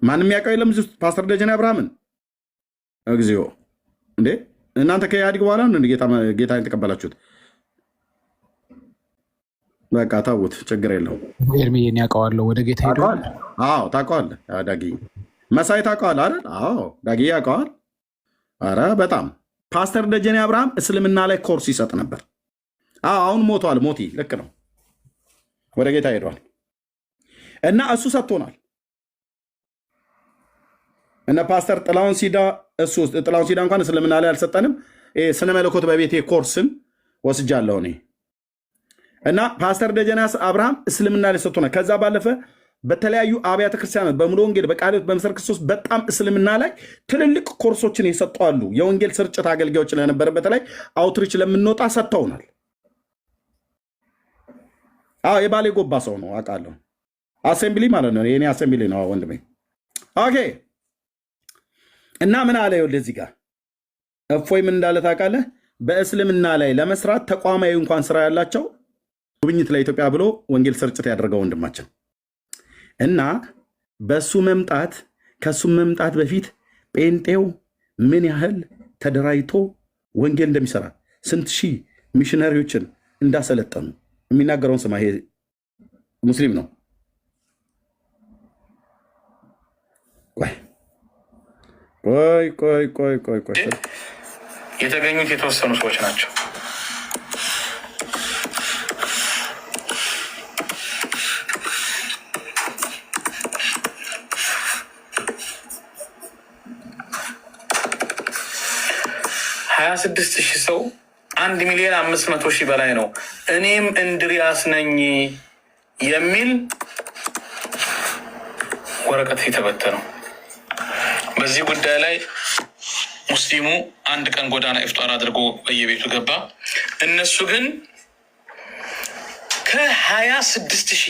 ማንም የሚያውቀው የለም እዚህ ውስጥ ፓስተር ደጀኔ አብርሃምን? እግዚኦ! እንዴ እናንተ ከኢህአዴግ በኋላ ነው ጌታ የተቀበላችሁት? በቃ ታውት ችግር የለውም። ኤርሚዬን ያውቀዋለሁ። ወደ ጌታ ሄዶ አዎ ታውቀዋለህ። ዳጊ መሳይ ታውቀዋለህ አይደል? አዎ ዳጊ ያውቀዋል። ኧረ በጣም ፓስተር ደጀኔ አብርሃም እስልምና ላይ ኮርስ ይሰጥ ነበር። አሁን ሞቷል። ሞቲ ልክ ነው። ወደ ጌታ ሄዷል እና እሱ ሰጥቶናል። እነ ፓስተር ጥላሁን ሲዳ ጥላሁን ሲዳ እንኳን እስልምና ላይ አልሰጠንም። ስነ መለኮት በቤቴ ኮርስን ወስጃለሁ እኔ እና ፓስተር ደጀኔ አብርሃም እስልምና ላይ ሰጥቶናል። ከዛ ባለፈ በተለያዩ አብያተ ክርስቲያናት በሙሉ ወንጌል በቃልዮት በመሰረት ክርስቶስ በጣም እስልምና ላይ ትልልቅ ኮርሶችን የሰጡ አሉ። የወንጌል ስርጭት አገልጋዮች ለነበረ በተለይ አውትሪች ለምንወጣ ሰጥተውናል። የባሌ ጎባ ሰው ነው አውቃለሁ። አሴምብሊ ማለት ነው የኔ አሴምብሊ ነው ወንድሜ። ኦኬ እና ምን አለ ይኸውልህ እዚህ ጋር እፎይ ምን እንዳለ ታውቃለህ? በእስልምና ላይ ለመስራት ተቋማዊ እንኳን ስራ ያላቸው ጉብኝት ለኢትዮጵያ ብሎ ወንጌል ስርጭት ያደረገው ወንድማችን እና በሱ መምጣት ከሱ መምጣት በፊት ጴንጤው ምን ያህል ተደራጅቶ ወንጌል እንደሚሰራ ስንት ሺህ ሚሽነሪዎችን እንዳሰለጠኑ የሚናገረውን ስማ። ይሄ ሙስሊም ነው። ቆይ የተገኙት የተወሰኑ ሰዎች ናቸው። ሀያ 26,000 ሰው 1,500,000 በላይ ነው። እኔም እንድሪያስ ነኝ የሚል ወረቀት የተበተነው በዚህ ጉዳይ ላይ ሙስሊሙ አንድ ቀን ጎዳና ኢፍጣር አድርጎ በየቤቱ ገባ። እነሱ ግን ከ26,000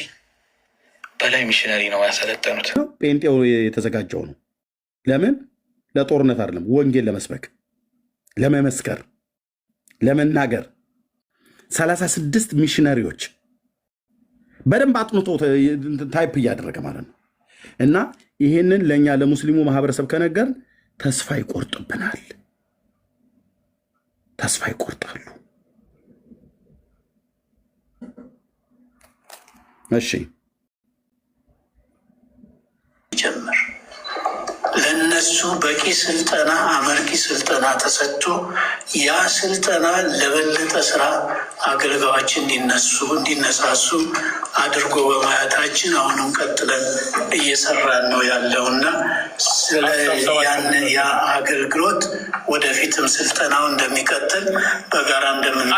በላይ ሚሽነሪ ነው ያሰለጠኑት። ጴንጤው የተዘጋጀው ነው። ለምን? ለጦርነት አይደለም፣ ወንጌል ለመስበክ ለመመስከር ለመናገር 36 ሚሽነሪዎች በደንብ አጥንቶ ታይፕ እያደረገ ማለት ነው። እና ይህንን ለእኛ ለሙስሊሙ ማህበረሰብ ከነገር ተስፋ ይቆርጥብናል፣ ተስፋ ይቆርጣሉ። እሺ ጀምር ለነሱ በቂ ስልጠና አመርቂ ስልጠና ተሰጥቶ ያ ስልጠና ለበለጠ ስራ አገልጋዮች እንዲነሳሱ አድርጎ በማየታችን አሁንም ቀጥለን እየሰራን ነው ያለውና ያ አገልግሎት ወደፊትም ስልጠናው እንደሚቀጥል በጋራ እንደምን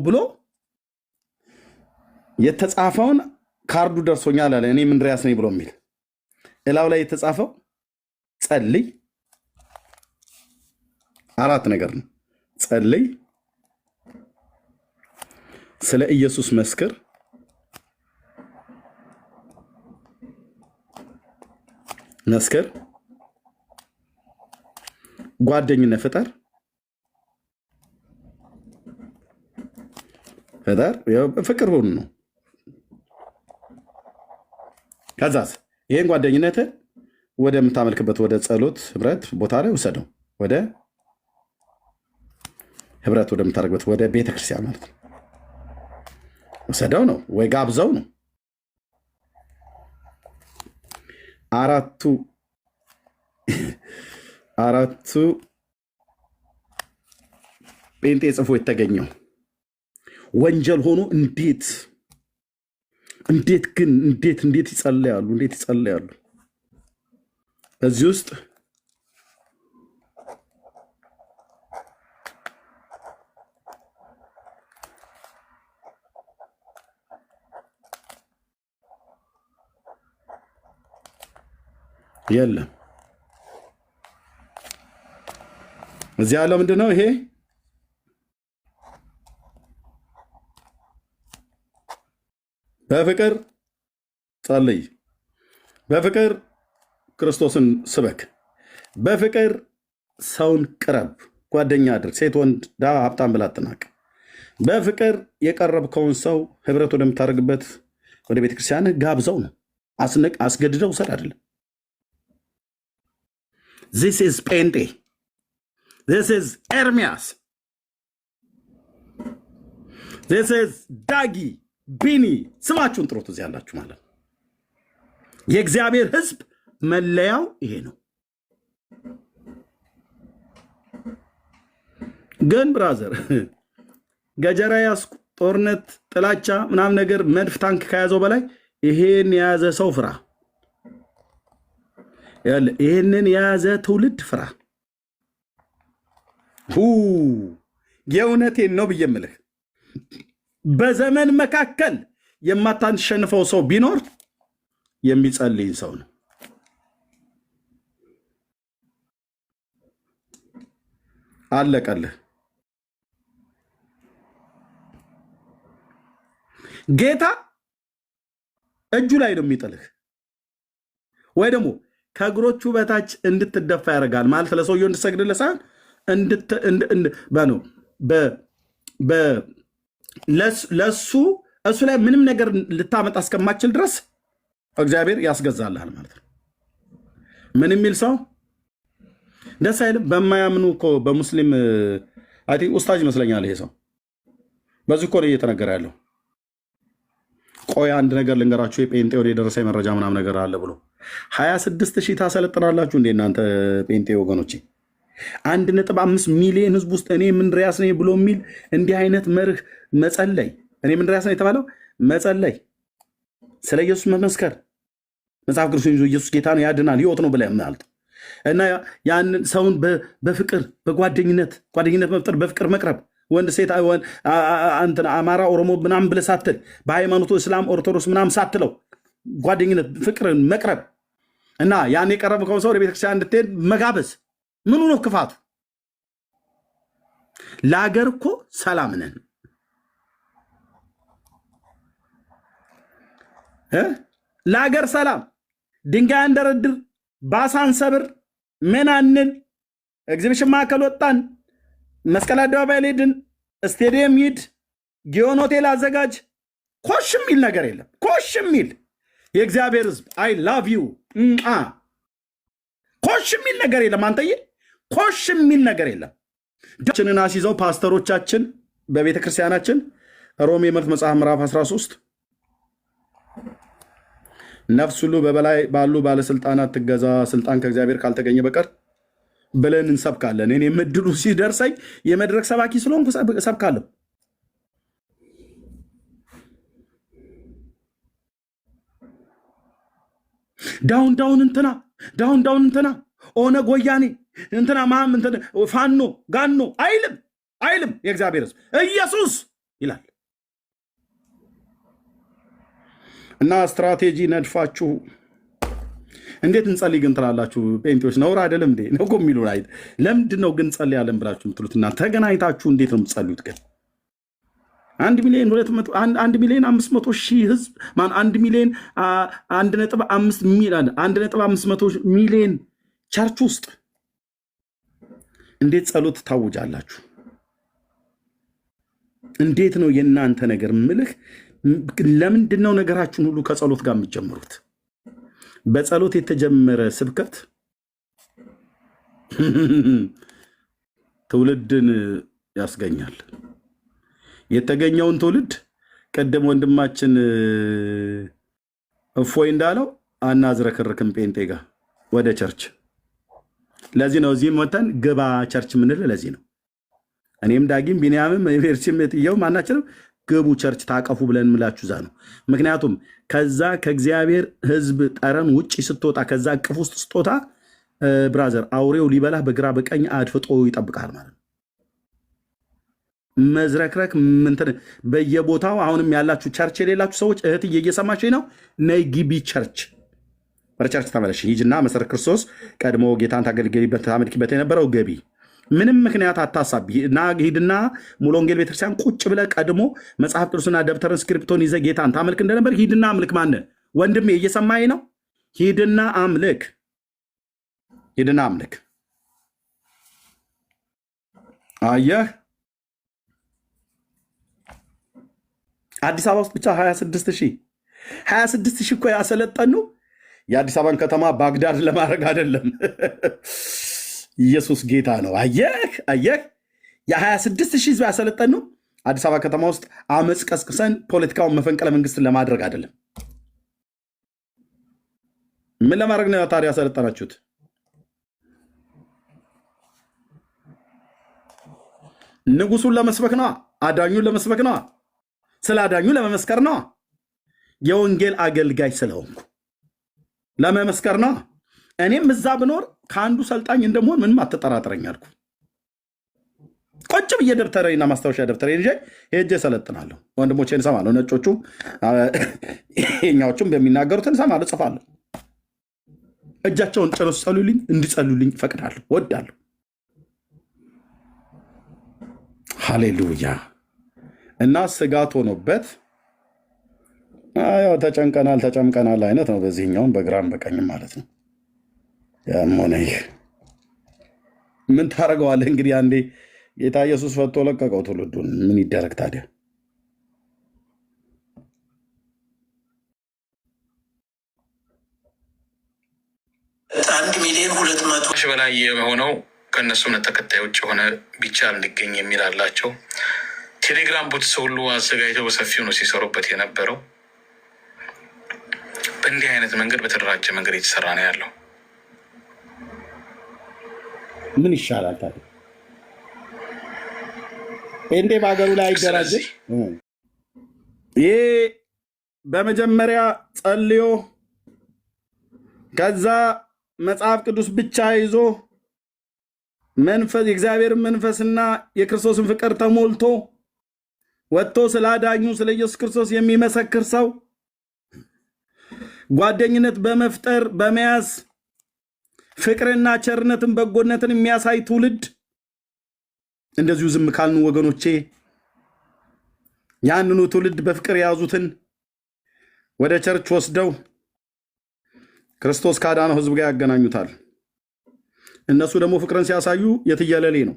ብሎ የተጻፈውን ካርዱ ደርሶኛል አለ። እኔ እንድሪያስ ነኝ ብሎ የሚል እላው ላይ የተጻፈው ጸልይ 4 ነገር ነው። ጸልይ፣ ስለ ኢየሱስ መስክር፣ ጓደኝነት ፍጠር፣ ፍቅር ሁሉ ነው። ከዛስ ይህን ጓደኝነት ወደምታመልክበት ወደ ጸሎት ህብረት ቦታ ላይ ውሰደው። ወደ ህብረት ወደምታደርግበት ወደ ቤተክርስቲያን ማለት ነው ውሰደው ነው ወይ ጋብዘው ነው። አራቱ ጴንጤ ጽፎ የተገኘው ወንጀል ሆኖ እንዴት ይጸለያሉ? እዚህ ውስጥ የለም። እዚህ ያለው ምንድን ነው? ይሄ በፍቅር ጸልይ፣ በፍቅር ክርስቶስን ስበክ፣ በፍቅር ሰውን ቅረብ፣ ጓደኛ አድርግ፣ ሴት ወንድ፣ ድሃ ሀብታም ብላ አትናቅ። በፍቅር የቀረብከውን ሰው ህብረት ወደምታደርግበት ወደ ቤተክርስቲያን ጋብዘው ነው። አስገድደው ውሰድ አይደለም። ዚስ ኢዝ ጴንጤ፣ ዚስ ኢዝ ኤርሚያስ፣ this is ዳጊ ቢኒ ስማችሁን ጥሩት እዚህ ያላችሁ ማለት ነው። የእግዚአብሔር ሕዝብ መለያው ይሄ ነው። ግን ብራዘር ገጀራ ያስኩ ጦርነት ጥላቻ ምናምን ነገር መድፍ ታንክ ከያዘው በላይ ይሄን የያዘ ሰው ፍራ። ይሄንን የያዘ ትውልድ ፍራ። የእውነቴን ነው ብዬ የምልህ በዘመን መካከል የማታሸንፈው ሰው ቢኖር የሚጸልይ ሰው ነው። አለቀልህ። ጌታ እጁ ላይ ነው የሚጥልህ፣ ወይ ደግሞ ከእግሮቹ በታች እንድትደፋ ያደርጋል። ማለት ለሰውየው እንድትሰግድለት ሳይሆን ለሱ እሱ ላይ ምንም ነገር ልታመጣ እስከማችል ድረስ እግዚአብሔር ያስገዛልሃል ማለት ነው። ምን የሚል ሰው ደስ አይልም። በማያምኑ እኮ በሙስሊም ኡስታዝ ይመስለኛል ይሄ ሰው። በዚህ እኮ ነው እየተነገረ ያለው። ቆይ አንድ ነገር ልንገራችሁ፣ የጴንጤ ወደ የደረሰ መረጃ ምናምን ነገር አለ ብሎ 26,000 ታሰለጥናላችሁ እንዴ እናንተ ጴንጤ ወገኖቼ? 1.5 ሚሊዮን ህዝብ ውስጥ እኔ ምንድሪያስ ነኝ ብሎ የሚል እንዲህ አይነት መርህ መጸለይ፣ እኔ ምንድሪያስ ነኝ የተባለው መጸለይ፣ ስለ ኢየሱስ መመስከር፣ መጽሐፍ ቅዱስ ይዞ ኢየሱስ ጌታ ነው ያድናል ህይወት ነው ብለህ ማለት እና ያንን ሰውን በፍቅር በጓደኝነት መፍጠር፣ በፍቅር መቅረብ፣ ወንድ ሴት አንተና አማራ ኦሮሞ ምናምን ብለህ ሳትል፣ በሃይማኖቱ እስላም ኦርቶዶክስ ምናምን ሳትለው ጓደኝነት ፍቅርን መቅረብ እና ያን የቀረብከውን ሰው ወደ ቤተክርስቲያን እንድትሄድ መጋበዝ ምኑ ነው ክፋቱ? ለሀገር እኮ ሰላም ነን። ለሀገር ሰላም ድንጋይ እንደረድር፣ ባሳን ሰብር፣ ምናንን ኤግዚቢሽን ማዕከል ወጣን፣ መስቀል አደባባይ ሄድን፣ ስቴዲየም ሂድ፣ ጊዮን ሆቴል አዘጋጅ፣ ኮሽ የሚል ነገር የለም። ኮሽ የሚል የእግዚአብሔር ሕዝብ አይ ላቭ ዩ ኮሽ የሚል ነገር የለም። አንተዬ ኮሽ የሚል ነገር የለም። ችንን አስይዘው ፓስተሮቻችን በቤተ ክርስቲያናችን ሮሜ መልእክት መጽሐፍ ምዕራፍ 13 ነፍስ ሁሉ በበላይ ባሉ ባለስልጣናት ትገዛ፣ ስልጣን ከእግዚአብሔር ካልተገኘ በቀር ብለን እንሰብካለን። እኔ ምድሉ ሲደርሰኝ የመድረክ ሰባኪ ስለሆንኩ እሰብካለሁ። ዳውን እንትና ኦነግ ወያኔ እንትና ማም እንትና ፋኖ ጋኖ አይልም። የእግዚአብሔር ሕዝብ ኢየሱስ ይላል። እና ስትራቴጂ ነድፋችሁ እንዴት እንጸልይ ግን ትላላችሁ? ጴንጤዎች ነውር አይደለም እንዴ? ነው የሚሉ ላይ ለምንድን ነው ግን ጸልይ ያለን ብላችሁ የምትሉት? እና ተገናኝታችሁ እንዴት ነው የምትጸልዩት? ግን 1 ሚሊዮን 500 ሺህ ህዝብ 1 ሚሊዮን 1.5 ሚሊዮን ቸርች ውስጥ እንዴት ጸሎት ታውጃላችሁ? እንዴት ነው የእናንተ ነገር ምልህ? ለምንድን ነው ነገራችሁን ሁሉ ከጸሎት ጋር የምትጀምሩት? በጸሎት የተጀመረ ስብከት ትውልድን ያስገኛል። የተገኘውን ትውልድ ቀደም ወንድማችን እፎይ እንዳለው አናዝረክርክም ጴንጤ ጋር ወደ ቸርች። ለዚህ ነው እዚህም ወተን ግባ ቸርች ምንል። ለዚህ ነው እኔም ዳጊም ቢንያምም ሜርሲም የትየው ማናችንም ግቡ ቸርች ታቀፉ ብለን ምላችሁ ዛ ነው። ምክንያቱም ከዛ ከእግዚአብሔር ሕዝብ ጠረን ውጭ ስትወጣ፣ ከዛ እቅፍ ውስጥ ስትወጣ ብራዘር አውሬው ሊበላህ በግራ በቀኝ አድፍጦ ይጠብቃል ማለት ነው። መዝረክረክ ምንትን በየቦታው አሁንም ያላችሁ ቸርች የሌላችሁ ሰዎች እህትዬ እየሰማች ነው። ነይ ግቢ ቸርች፣ ወደ ቸርች ተመለሽ። ሂጅና መሰረት ክርስቶስ ቀድሞ ጌታን ታገልግልበት ታመልኪበት የነበረው ገቢ ምንም ምክንያት አታሳብ። ሂድና ሙሉ ወንጌል ቤተክርስቲያን ቁጭ ብለህ ቀድሞ መጽሐፍ ቅዱስና ደብተርን ስክሪፕቶን ይዘህ ጌታን ታመልክ እንደነበር ሂድና አምልክ። ማን ወንድሜ እየሰማኝ ነው? ሂድና አምልክ። አየህ አዲስ አበባ ውስጥ ብቻ 26,000 እኮ ያሰለጠኑ የአዲስ አበባን ከተማ ባግዳድ ለማድረግ አይደለም። ኢየሱስ ጌታ ነው። አየህ የ26,000 ህዝብ ያሰለጠኑ አዲስ አበባ ከተማ ውስጥ አመፅ ቀስቅሰን ፖለቲካውን መፈንቅለ መንግስትን ለማድረግ አይደለም። ምን ለማድረግ ነው ታዲያ ያሰለጠናችሁት? ንጉሱን ለመስበክ ነው። አዳኙን ለመስበክ ነው። ስለ አዳኙ ለመመስከር ነው። የወንጌል አገልጋይ ስለሆንኩ ለመመስከር ነው። እኔም እዛ ብኖር ከአንዱ ሰልጣኝ እንደመሆን ምንም አትጠራጥረኝ አልኩ። ቁጭ ብዬ ደብተሬና ማስታወሻ ደብተሬ ይዤ ሄጄ ሰለጥናለሁ። ወንድሞቼን እሰማለሁ። ነጮቹም የኛዎቹም በሚናገሩትን እሰማለሁ፣ ጽፋለሁ። እጃቸውን ጭነው ጸሉልኝ፣ እንዲጸሉልኝ ፈቅዳለሁ፣ ወዳለሁ። ሃሌሉያ። እና ስጋት ሆኖበት ያው ተጨምቀናል አይነት ነው። በዚህኛውም በግራም በቀኝም ማለት ነው። ያም ሆነ ይህ ምን ታደርገዋለህ እንግዲህ። አንዴ ጌታ ኢየሱስ ፈቶ ለቀቀው ትውልዱን። ምን ይደረግ ታዲያ? አንድ ሚሊዮን 200 ሺህ በላይ የሆነው ከእነሱ እምነት ተከታይ ውጭ የሆነ ቢቻል እንዲገኝ የሚል አላቸው። ቴሌግራም ቦትስ ሁሉ አዘጋጅተው በሰፊው ነው ሲሰሩበት የነበረው። በእንዲህ አይነት መንገድ በተደራጀ መንገድ የተሰራ ነው ያለው። ምን ይሻላል ታዲያ? እንዴ በሀገሩ ላይ አይደራጀ? ይሄ በመጀመሪያ ጸልዮ ከዛ መጽሐፍ ቅዱስ ብቻ ይዞ መንፈስ የእግዚአብሔርን መንፈስና የክርስቶስን ፍቅር ተሞልቶ ወጥቶ ስለ አዳኙ ስለ ኢየሱስ ክርስቶስ የሚመሰክር ሰው ጓደኝነት በመፍጠር በመያዝ ፍቅርና ቸርነትን በጎነትን የሚያሳይ ትውልድ እንደዚሁ ዝም ካልን ወገኖቼ ያንኑ ትውልድ በፍቅር የያዙትን ወደ ቸርች ወስደው ክርስቶስ ካዳነው ሕዝብ ጋር ያገናኙታል። እነሱ ደግሞ ፍቅርን ሲያሳዩ የትየለሌ ነው።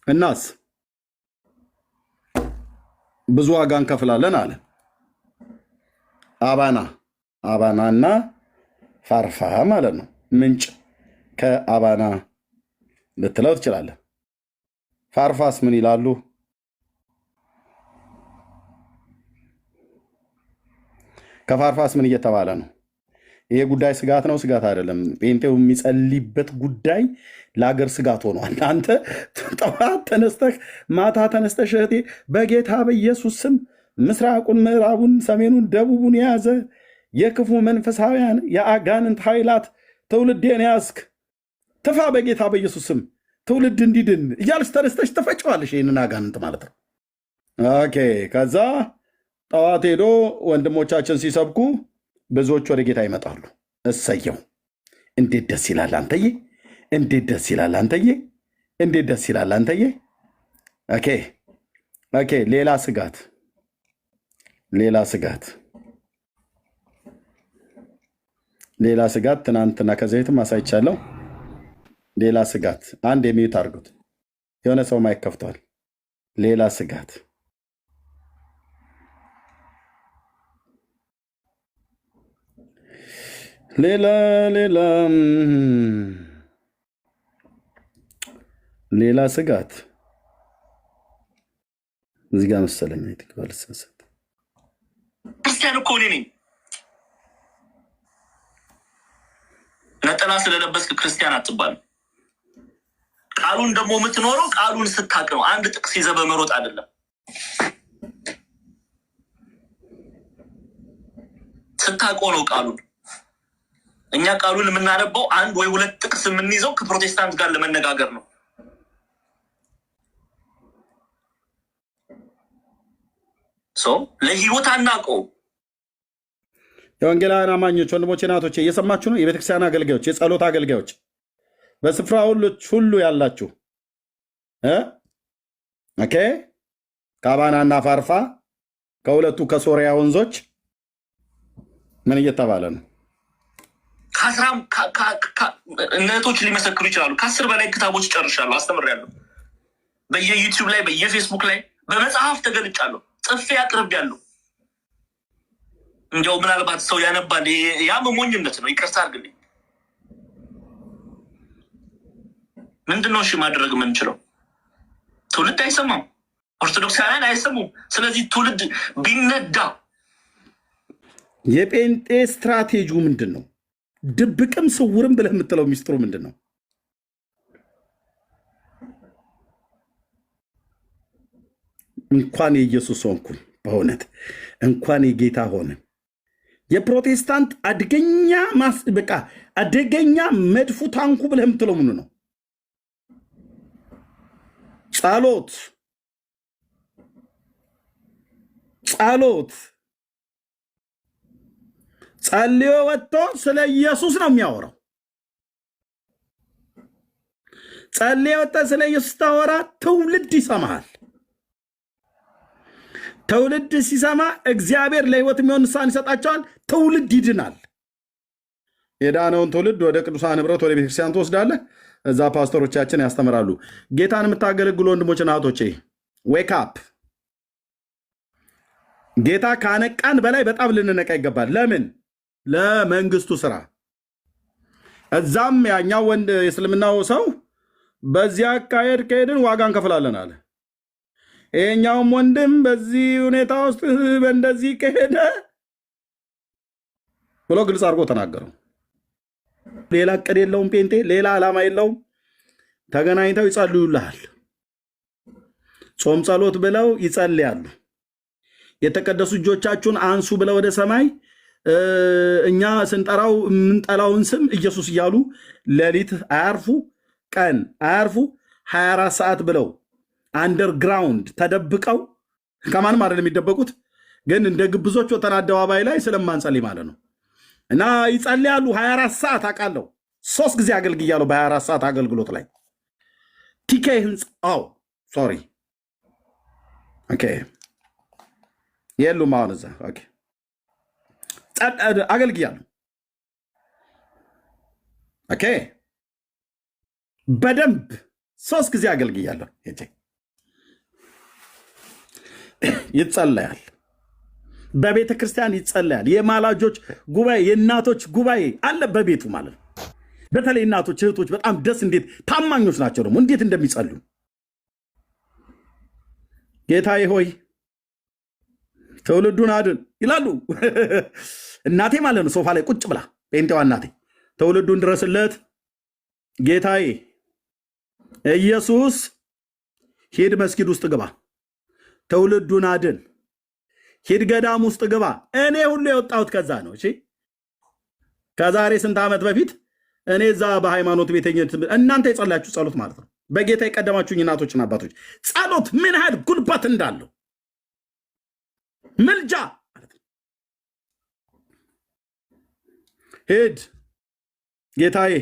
እናስ ብዙ ዋጋ እንከፍላለን አለ። አባናና ፋርፋ ማለት ነው። ምንጭ ከአባና ልትለው ትችላለህ። ፋርፋስ ምን ይላሉ? ከፋርፋስ ምን እየተባለ ነው? ይሄ ጉዳይ ስጋት ነው? ስጋት አይደለም። ጴንጤው የሚጸልይበት ጉዳይ ለአገር ስጋት ሆኗል። አንተ ጠዋት ተነስተህ ማታ ተነስተህ እህቴ በጌታ በኢየሱስ ስም ምስራቁን፣ ምዕራቡን፣ ሰሜኑን፣ ደቡቡን የያዘ የክፉ መንፈሳውያን የአጋንንት ኃይላት ትውልዴን ያዝክ፣ ትፋ በጌታ በኢየሱስ ስም ትውልድ እንዲድን እያልሽ ተነስተሽ ትፈጭዋለሽ። ይህንን አጋንንት ማለት ነው። ኦኬ። ከዛ ጠዋት ሄዶ ወንድሞቻችን ሲሰብኩ ብዙዎች ወደ ጌታ ይመጣሉ። እሰየው! እንዴት ደስ ይላል አንተዬ! እንዴት ደስ ይላል አንተዬ! እንዴት ደስ ይላል አንተዬ! ኦኬ። ሌላ ስጋት ትናንትና ከዘይትም አሳይቻለሁ። ሌላ ስጋት አንድ የሚዩት አድርጉት። የሆነ ሰው ማይክ ከፍቷል። ሌላ ስጋት ሌላ ስጋት እዚህ ጋር መሰለኝ። ክርስቲያን እኮ እኔ ነኝ። ነጠላ ስለለበስክ ክርስቲያን አትባልም። ቃሉን ደግሞ የምትኖረው ቃሉን ስታቅ ነው። አንድ ጥቅስ ይዘህ በመሮጥ አይደለም። ስታውቀው ነው ቃሉን። እኛ ቃሉን የምናነበው አንድ ወይ ሁለት ጥቅስ የምንይዘው ከፕሮቴስታንት ጋር ለመነጋገር ነው። ለህይወት አናውቀው። የወንጌላውያን አማኞች ወንድሞቼ፣ እናቶቼ እየሰማችሁ ነው? የቤተክርስቲያን አገልጋዮች፣ የጸሎት አገልጋዮች በስፍራ ሁሉ ያላችሁ ኦኬ። ከአባናና ፋርፋ ከሁለቱ ከሶሪያ ወንዞች ምን እየተባለ ነው? እነቶች ሊመሰክሩ ይችላሉ። 10 በላይ ክታቦች ጨርሻለሁ፣ አስተምሬያለሁ። በየዩቲዩብ ላይ በየፌስቡክ ላይ በመጽሐፍ ተገልጫለሁ፣ ጽፌ አቅርቤያለሁ። እንዲያው ምናልባት ሰው ያነባል፣ ያም ሞኝነት ነው። ይቅርታ አድርግልኝ። ምንድነው እሺ ማድረግ የምንችለው? ትውልድ አይሰማም። ኦርቶዶክሳውያን አይሰሙም። ስለዚህ ትውልድ ቢነዳ የጴንጤ ስትራቴጂው ምንድን ነው? ድብቅም ስውርም ብለህ የምትለው ሚስጥሩ ምንድን ነው? እንኳን የኢየሱስ ሆንኩኝ በእውነት እንኳን የጌታ ሆነ። የፕሮቴስታንት አደገኛ በቃ አደገኛ መድፉ ታንኩ ብለህ የምትለው ምኑ ነው? ጸሎት ጸልዮ ወጥቶ ስለ ኢየሱስ ነው የሚያወራው። ጸልዮ ወጥቶ ስለ ኢየሱስ ታወራ፣ ትውልድ ይሰማሃል። ትውልድ ሲሰማ እግዚአብሔር ለሕይወት የሚሆን ንስሐን ይሰጣቸዋል። ትውልድ ይድናል። የዳነውን ትውልድ ወደ ቅዱሳን ኅብረት ወደ ቤተክርስቲያን ትወስዳለህ። እዛ ፓስተሮቻችን ያስተምራሉ። ጌታን የምታገለግሉ ወንድሞችና እህቶቼ ዌክ አፕ። ጌታ ካነቃን በላይ በጣም ልንነቃ ይገባል። ለምን? ለመንግስቱ ስራ። እዛም ያኛው ወንድ የእስልምናው ሰው በዚያ አካሄድ ከሄድን ዋጋ እንከፍላለን አለ። ይሄኛውም ወንድም በዚህ ሁኔታ ውስጥ በእንደዚህ ከሄደ ብሎ ግልጽ አድርጎ ተናገረው። ሌላ እቅድ የለውም ጴንጤ፣ ሌላ ዓላማ የለውም። ተገናኝተው ይጸልዩልሃል። ጾም ጸሎት ብለው ይጸልያሉ። የተቀደሱ እጆቻችሁን አንሱ ብለው ወደ ሰማይ እኛ ስንጠራው የምንጠላውን ስም ኢየሱስ እያሉ ሌሊት አያርፉ፣ ቀን አያርፉ፣ 24 ሰዓት ብለው አንደርግራውንድ ተደብቀው ከማንም አይደለም የሚደበቁት፣ ግን እንደ ግብዞች ወተን አደባባይ ላይ ስለማንጸልይ ማለት ነው። እና ይጸልያሉ 24 ሰዓት። አውቃለሁ 3 ጊዜ አገልግያለሁ በ24 ሰዓት አገልግሎት ላይ ቲኬ ህንፃው ሶሪ ኦኬ የሉም አሁን እዛ ኦኬ አገልግያለሁ። ኦኬ በደንብ 3 ጊዜ አገልግያለሁ። ይጸለያል፣ በቤተ ክርስቲያን ይጸለያል። የማላጆች ጉባኤ፣ የእናቶች ጉባኤ አለ በቤቱ ማለት ነው። በተለይ እናቶች እህቶች በጣም ደስ እንዴት ታማኞች ናቸው ደግሞ እንዴት እንደሚጸሉ። ጌታዬ ሆይ ትውልዱን አድን ይላሉ። እናቴ ማለት ነው ሶፋ ላይ ቁጭ ብላ ጴንጤዋ እናቴ ትውልዱን ድረስለት ጌታዬ ኢየሱስ ሂድ መስጊድ ውስጥ ግባ፣ ትውልዱን አድን፣ ሂድ ገዳም ውስጥ ግባ። እኔ ሁሉ የወጣሁት ከዛ ነው። እሺ ከዛሬ ስንት ዓመት በፊት እኔ እዛ በሃይማኖት ቤተኝነት እናንተ የጸላችሁ ጸሎት ማለት ነው። በጌታ የቀደማችሁኝ እናቶችና አባቶች ጸሎት ምን ያህል ጉልበት እንዳለው ምልጃ ማለት ነው። ሂድ ጌታዬ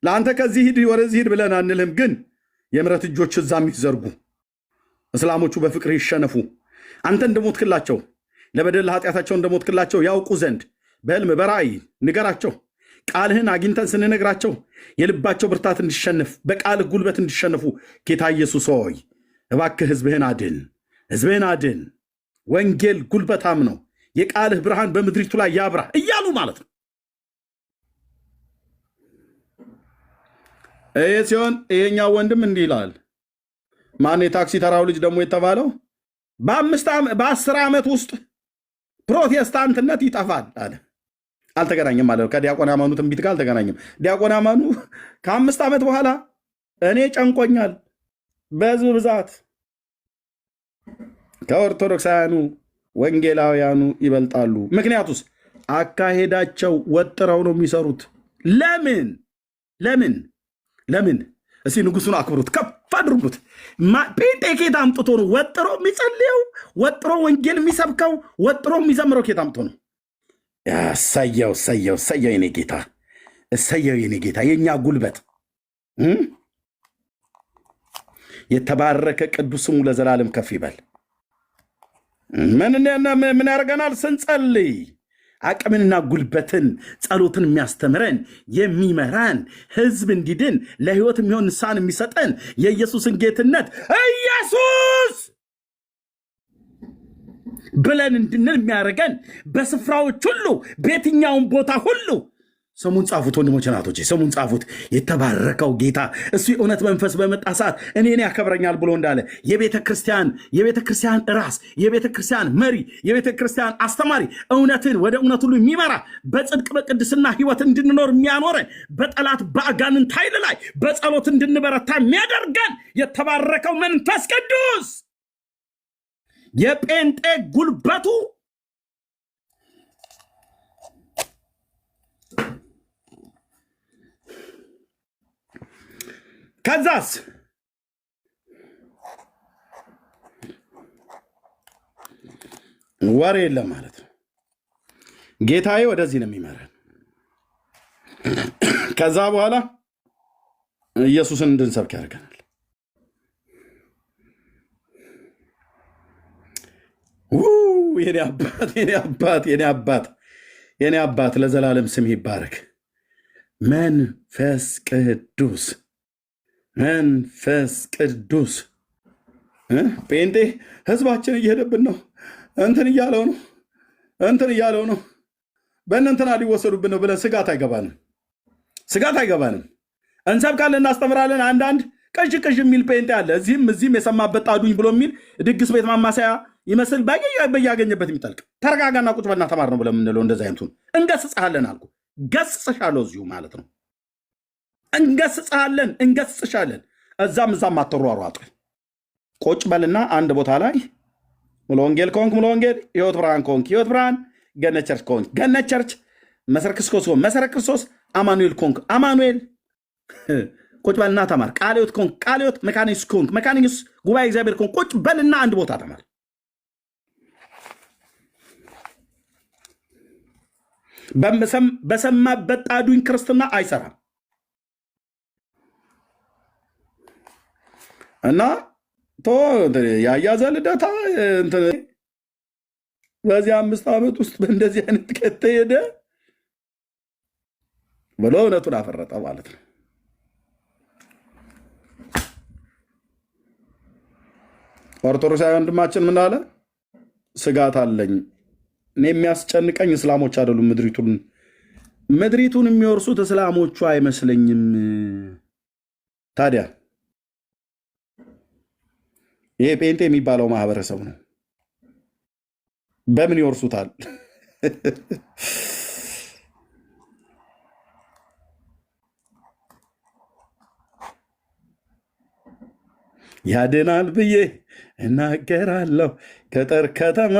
ለአንተ ከዚህ ሂድ ወደዚህ ሂድ ብለን አንልም፣ ግን የምሕረት እጆች እዛም ይዘርጉ። እስላሞቹ በፍቅር ይሸነፉ። አንተ እንደሞትክላቸው ለበደል ኃጢአታቸው እንደሞትክላቸው ያውቁ ዘንድ በሕልም በራእይ ንገራቸው። ቃልህን አግኝተን ስንነግራቸው የልባቸው ብርታት እንዲሸነፍ በቃልህ ጉልበት እንዲሸነፉ ጌታ ኢየሱስ ሆይ እባክህ ሕዝብህን አድን፣ ሕዝብህን አድን። ወንጌል ጉልበታም ነው፣ የቃልህ ብርሃን በምድሪቱ ላይ ያብራ እያሉ ማለት ነው። ይሄ ሲሆን ይሄኛው ወንድም እንዲህ ይላል። ማን የታክሲ ተራው ልጅ ደግሞ የተባለው በ10 ዓመት ውስጥ ፕሮቴስታንትነት ይጠፋል አለ። አልተገናኘም ማለት ነው። ከዲያቆን አማኑ ትንቢት ጋር አልተገናኘም። ዲያቆን አማኑ ከ5 ዓመት በኋላ እኔ ጨንቆኛል፣ በሕዝብ ብዛት ከኦርቶዶክሳውያኑ ወንጌላውያኑ ይበልጣሉ። ምክንያቱስ አካሄዳቸው ወጥረው ነው የሚሰሩት። ለምን እስቲ ንጉሱን አክብሩት፣ ከፍ አድርጉት። ጴንጤ ኬት አምጥቶ ነው ወጥሮ የሚጸልየው? ወጥሮ ወንጌል የሚሰብከው? ወጥሮ የሚዘምረው ኬት አምጥቶ ነው? እሰየው እሰየው እሰየው የኔ ጌታ፣ እሰየው የኔ ጌታ፣ የእኛ ጉልበት የተባረከ ቅዱስ ስሙ ለዘላለም ከፍ ይበል። ምን ያደርገናል ስንጸልይ? አቅምንና ጉልበትን ጸሎትን የሚያስተምረን የሚመራን ህዝብ እንዲድን ለህይወት የሚሆን ንስሐን የሚሰጠን የኢየሱስን ጌትነት ኢየሱስ ብለን እንድንል የሚያደርገን በስፍራዎች ሁሉ በየትኛውም ቦታ ሁሉ ስሙን ጻፉት ወንድሞች ናቶቼ፣ ስሙን ጻፉት። የተባረከው ጌታ እሱ የእውነት መንፈስ በመጣ ሰዓት እኔን ያከብረኛል ብሎ እንዳለ የቤተ ክርስቲያን ራስ፣ የቤተ ክርስቲያን መሪ፣ የቤተ ክርስቲያን አስተማሪ፣ እውነትን ወደ እውነት ሁሉ የሚመራ በጽድቅ በቅድስና ህይወት እንድንኖር የሚያኖረን በጠላት በአጋንንት ኃይል ላይ በጸሎት እንድንበረታ የሚያደርገን የተባረከው መንፈስ ቅዱስ የጴንጤ ጉልበቱ ከዛስ ወሬ የለም ማለት ነው። ጌታዬ ወደዚህ ነው የሚመራን። ከዛ በኋላ ኢየሱስን እንድንሰብክ ያደርገናል። የኔ አባት ለዘላለም ስም ይባረክ። መንፈስ ቅዱስ ጴንጤ ህዝባችን እየሄደብን ነው። እንትን እያለው ነው በእነንትና ሊወሰዱብን ነው ብለን ስጋት አይገባንም። እንሰብካለን፣ እናስተምራለን። አንዳንድ ቅዥ የሚል ጴንጤ አለ። እዚህም የሰማበት ጣዱኝ ብሎ የሚል ድግስ ቤት ማማሰያ ይመስል በያገኘበት የሚጠልቅ ተረጋጋና ቁጭ በልና ተማር ነው ብለን የምንለው እንደዚ አይነቱን እንገስጽሃለን አልኩ። ገስጽሻለሁ እዚሁ ማለት ነው። እንገስጽሻለን። እዛም አትሯሯጥ። ቁጭ በልና አንድ ቦታ ላይ ሙሉ ወንጌል ከሆንክ ሙሉ ወንጌል፣ ህይወት ብርሃን ከሆንክ ህይወት ብርሃን፣ ገነት ቸርች ከሆንክ ገነት ቸርች፣ መሰረት ክርስቶስ ከሆንክ መሰረት ክርስቶስ፣ አማኑኤል ከሆንክ አማኑኤል ቁጭ በልና ተማር። ቃለ ሕይወት ከሆንክ ቃለ ሕይወት፣ መካኒስ ከሆንክ መካኒስ፣ ጉባኤ እግዚአብሔር ከሆንክ ቁጭ በልና አንድ ቦታ ተማር። በሰማበት ጣዱኝ ክርስትና አይሰራም። እና ያያዘ ልደታ በዚህ 5 ዓመት ውስጥ በእንደዚህ አይነት ከተሄደ ብሎ እውነቱን አፈረጠ ማለት ነው። ኦርቶዶክሳዊ ወንድማችን ምን አለ? ስጋት አለኝ። እኔ የሚያስጨንቀኝ እስላሞች አይደሉም። ምድሪቱን የሚወርሱት እስላሞቹ አይመስለኝም። ታዲያ ይሄ ጴንጤ የሚባለው ማህበረሰብ ነው። በምን ይወርሱታል? ያድናል ብዬ እናገራለሁ፣ ገጠር ከተማ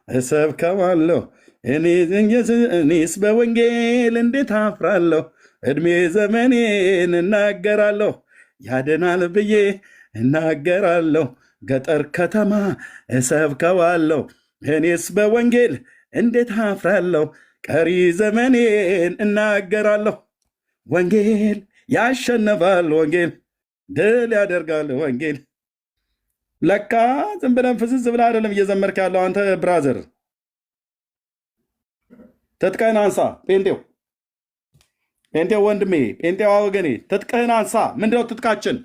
እሰብከዋለሁ። እኔስ በወንጌል እንዴት አፍራለሁ? እድሜ ዘመኔን እናገራለሁ። ያድናል ብዬ እናገራለሁ፣ ገጠር ከተማ እሰብከዋለሁ። እኔስ በወንጌል እንዴት አፍራለሁ? ቀሪ ዘመኔን እናገራለሁ። ወንጌል ያሸንፋል፣ ወንጌል ድል ያደርጋል። ወንጌል ለካ ዝም ብለን ፍዝዝ ብለህ አይደለም እየዘመርክ ያለው አንተ ብራዘር። ትጥቅህን አንሳ። ጴንጤው ወንድሜ፣ ጴንጤዋ ወገኔ፣ ትጥቅህን አንሳ። ምንድነው ትጥቃችን?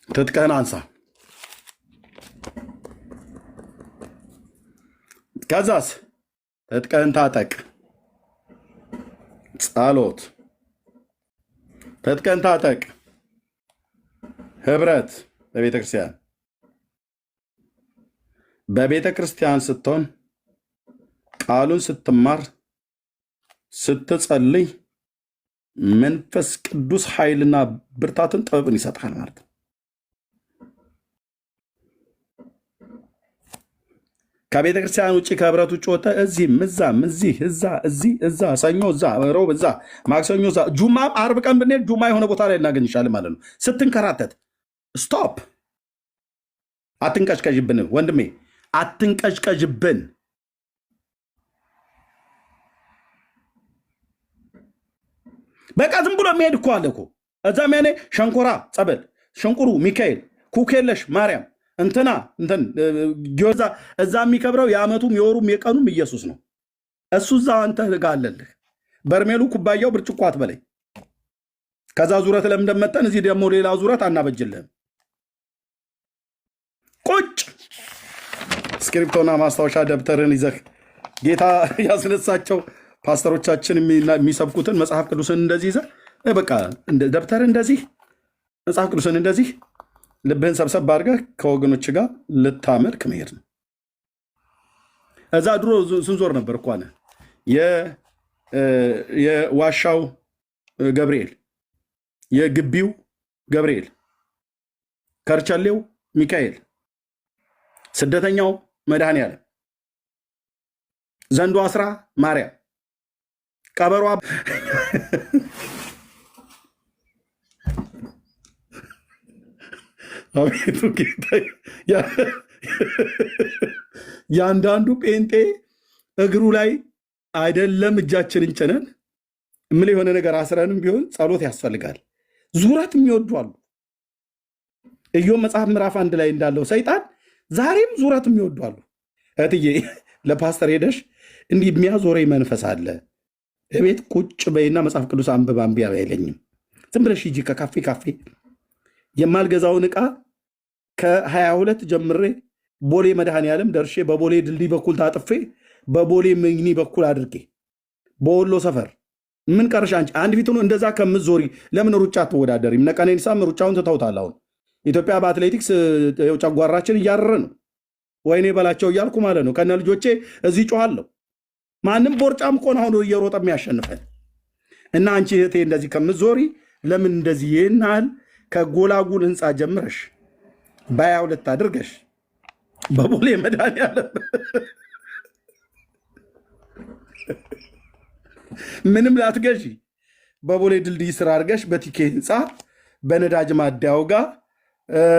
ትጥቅህን አንሳ። ከዛስ ትጥቅህን ታጠቅ። ጸሎት፣ ትጥቅህን ታጠቅ። ህብረት በቤተ ክርስቲያን ስትሆን ቃሉን ስትማር ስትጸልይ መንፈስ ቅዱስ ኃይልና ብርታትን ጥበብን ይሰጣል ማለት ነው። ከቤተ ክርስቲያን ውጭ ከህብረት ውጭ ወጥተህ እዚህም እዛም እዛ ሰኞ እዛ ሮብ እዛ ማክሰኞ እዛ ጁማም አርብ ቀን ብንሄድ ጁማ የሆነ ቦታ ላይ እናገኝሻለን ማለት ነው። ስትንከራተት ስቶፕ። አትንቀዥቀዥብን ወንድሜ፣ አትንቀዥቀዥብን። በቃ ዝም ብሎ የሚሄድ እኮ አለ እኮ እዛም ያኔ ሸንኮራ ጸበል፣ ሽንቁሩ ሚካኤል፣ ኩኬለሽ ማርያም እንትና ጊዮዛ እዛ የሚከብረው የዓመቱም የወሩም የቀኑም ኢየሱስ ነው። እሱ እዛ አንተ ጋር አለልህ። በርሜሉ ኩባያው ብርጭቆ አትበለኝ። ከዛ ዙረት ለምንደመጠን እዚህ ደግሞ ሌላ ዙረት አናበጅልህም። ቁጭ ስክሪፕቶና ማስታወሻ ደብተርን ይዘህ ጌታ ያስነሳቸው ፓስተሮቻችን የሚሰብኩትን መጽሐፍ ቅዱስን እንደዚህ ይዘህ በቃ ደብተር እንደዚህ መጽሐፍ ቅዱስን እንደዚህ ልብህን ሰብሰብ አድርገህ ከወገኖች ጋር ልታመልክ መሄድ ነው። እዛ ድሮ ስንዞር ነበር እኮ አለ የዋሻው ገብርኤል፣ የግቢው ገብርኤል፣ ከርቸሌው ሚካኤል፣ ስደተኛው መድኃኔዓለም፣ ዘንዶ አስራ ማርያም፣ ቀበሯ አቤቱ ጌታ ያንዳንዱ ጴንጤ እግሩ ላይ አይደለም እጃችንን ጭነን ምን የሆነ ነገር አስረንም ቢሆን ጸሎት ያስፈልጋል። ዙረት የሚወዱ አሉ። ኢዮብ መጽሐፍ ምዕራፍ 1 ላይ እንዳለው ሰይጣን ዛሬም ዙረት የሚወዱ አሉ። እህትዬ ለፓስተር ሄደሽ እንዲህ የሚያዞረኝ መንፈስ አለ እቤት ቁጭ በይና መጽሐፍ ቅዱስ አንብብ አንቢ አይለኝም። ዝም ብለሽ ሂጂ ከካፌ ካፌ የማልገዛውን ዕቃ ከ22 ጀምሬ ቦሌ መድኃኔዓለም ደርሼ በቦሌ ድልድይ በኩል ታጥፌ በቦሌ ምግኒ በኩል አድርጌ በወሎ ሰፈር ምን ቀርሽ አንቺ አንድ ፊት እንደዛ ከምትዞሪ ለምን ሩጫ አትወዳደሪም? እነ ቀነኒሳም ሩጫውን ትተውታል። አሁን ኢትዮጵያ በአትሌቲክስ ጨጓራችን እያረረ ነው። ወይኔ በላቸው እያልኩ ማለት ነው። ከነ ልጆቼ እዚህ ጮኋለሁ። ማንም ቦርጫም እኮ ነው አሁን እየሮጠ የሚያሸንፈን። እና አንቺ እህቴ እንደዚህ ከምትዞሪ ለምን እንደዚህ ይህናል ከጎላጉል ህንፃ ጀምረሽ በ22 አድርገሽ በቦሌ መድኃኔዓለም ምንም ላትገዢ በቦሌ ድልድይ ስራ አድርገሽ በቲኬ ህንፃ በነዳጅ ማደያው ጋር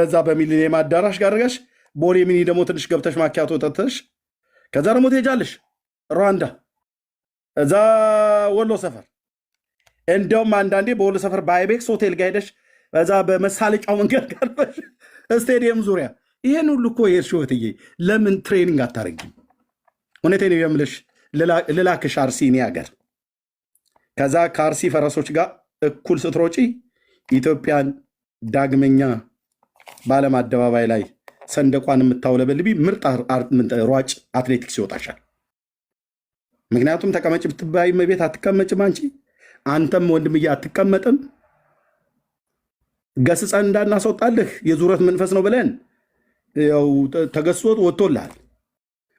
እዛ በሚሊኒየም አዳራሽ ጋር አድርገሽ ቦሌ ሚኒ ደግሞ ትንሽ ገብተሽ ማኪያቶ ጠጥተሽ ከዛ ደግሞ ትሄጃለሽ ሩዋንዳ እዛ ወሎ ሰፈር። እንደውም አንዳንዴ በወሎ ሰፈር በአይቤክስ ሆቴል ጋር ሄደሽ በዛ በመሳለጫው መንገድ ጋርበሽ ስቴዲየም ዙሪያ ይሄን ሁሉ እኮ የሽወትዬ ለምን ትሬኒንግ አታረጊም? እውነቴን የምልሽ ልላክሽ አርሲ እኔ ሀገር ከዛ ከአርሲ ፈረሶች ጋር እኩል ስትሮጪ ኢትዮጵያን ዳግመኛ በዓለም አደባባይ ላይ ሰንደቋን የምታውለበልቢ ምርጥ ሯጭ አትሌቲክስ ይወጣሻል። ምክንያቱም ተቀመጭ ብትባይ ቤት አትቀመጭም አንቺ፣ አንተም ወንድምዬ አትቀመጥም። ገስጸን እንዳናስወጣልህ የዙረት መንፈስ ነው ብለን ያው ተገስጾት ወጥቶልሃል።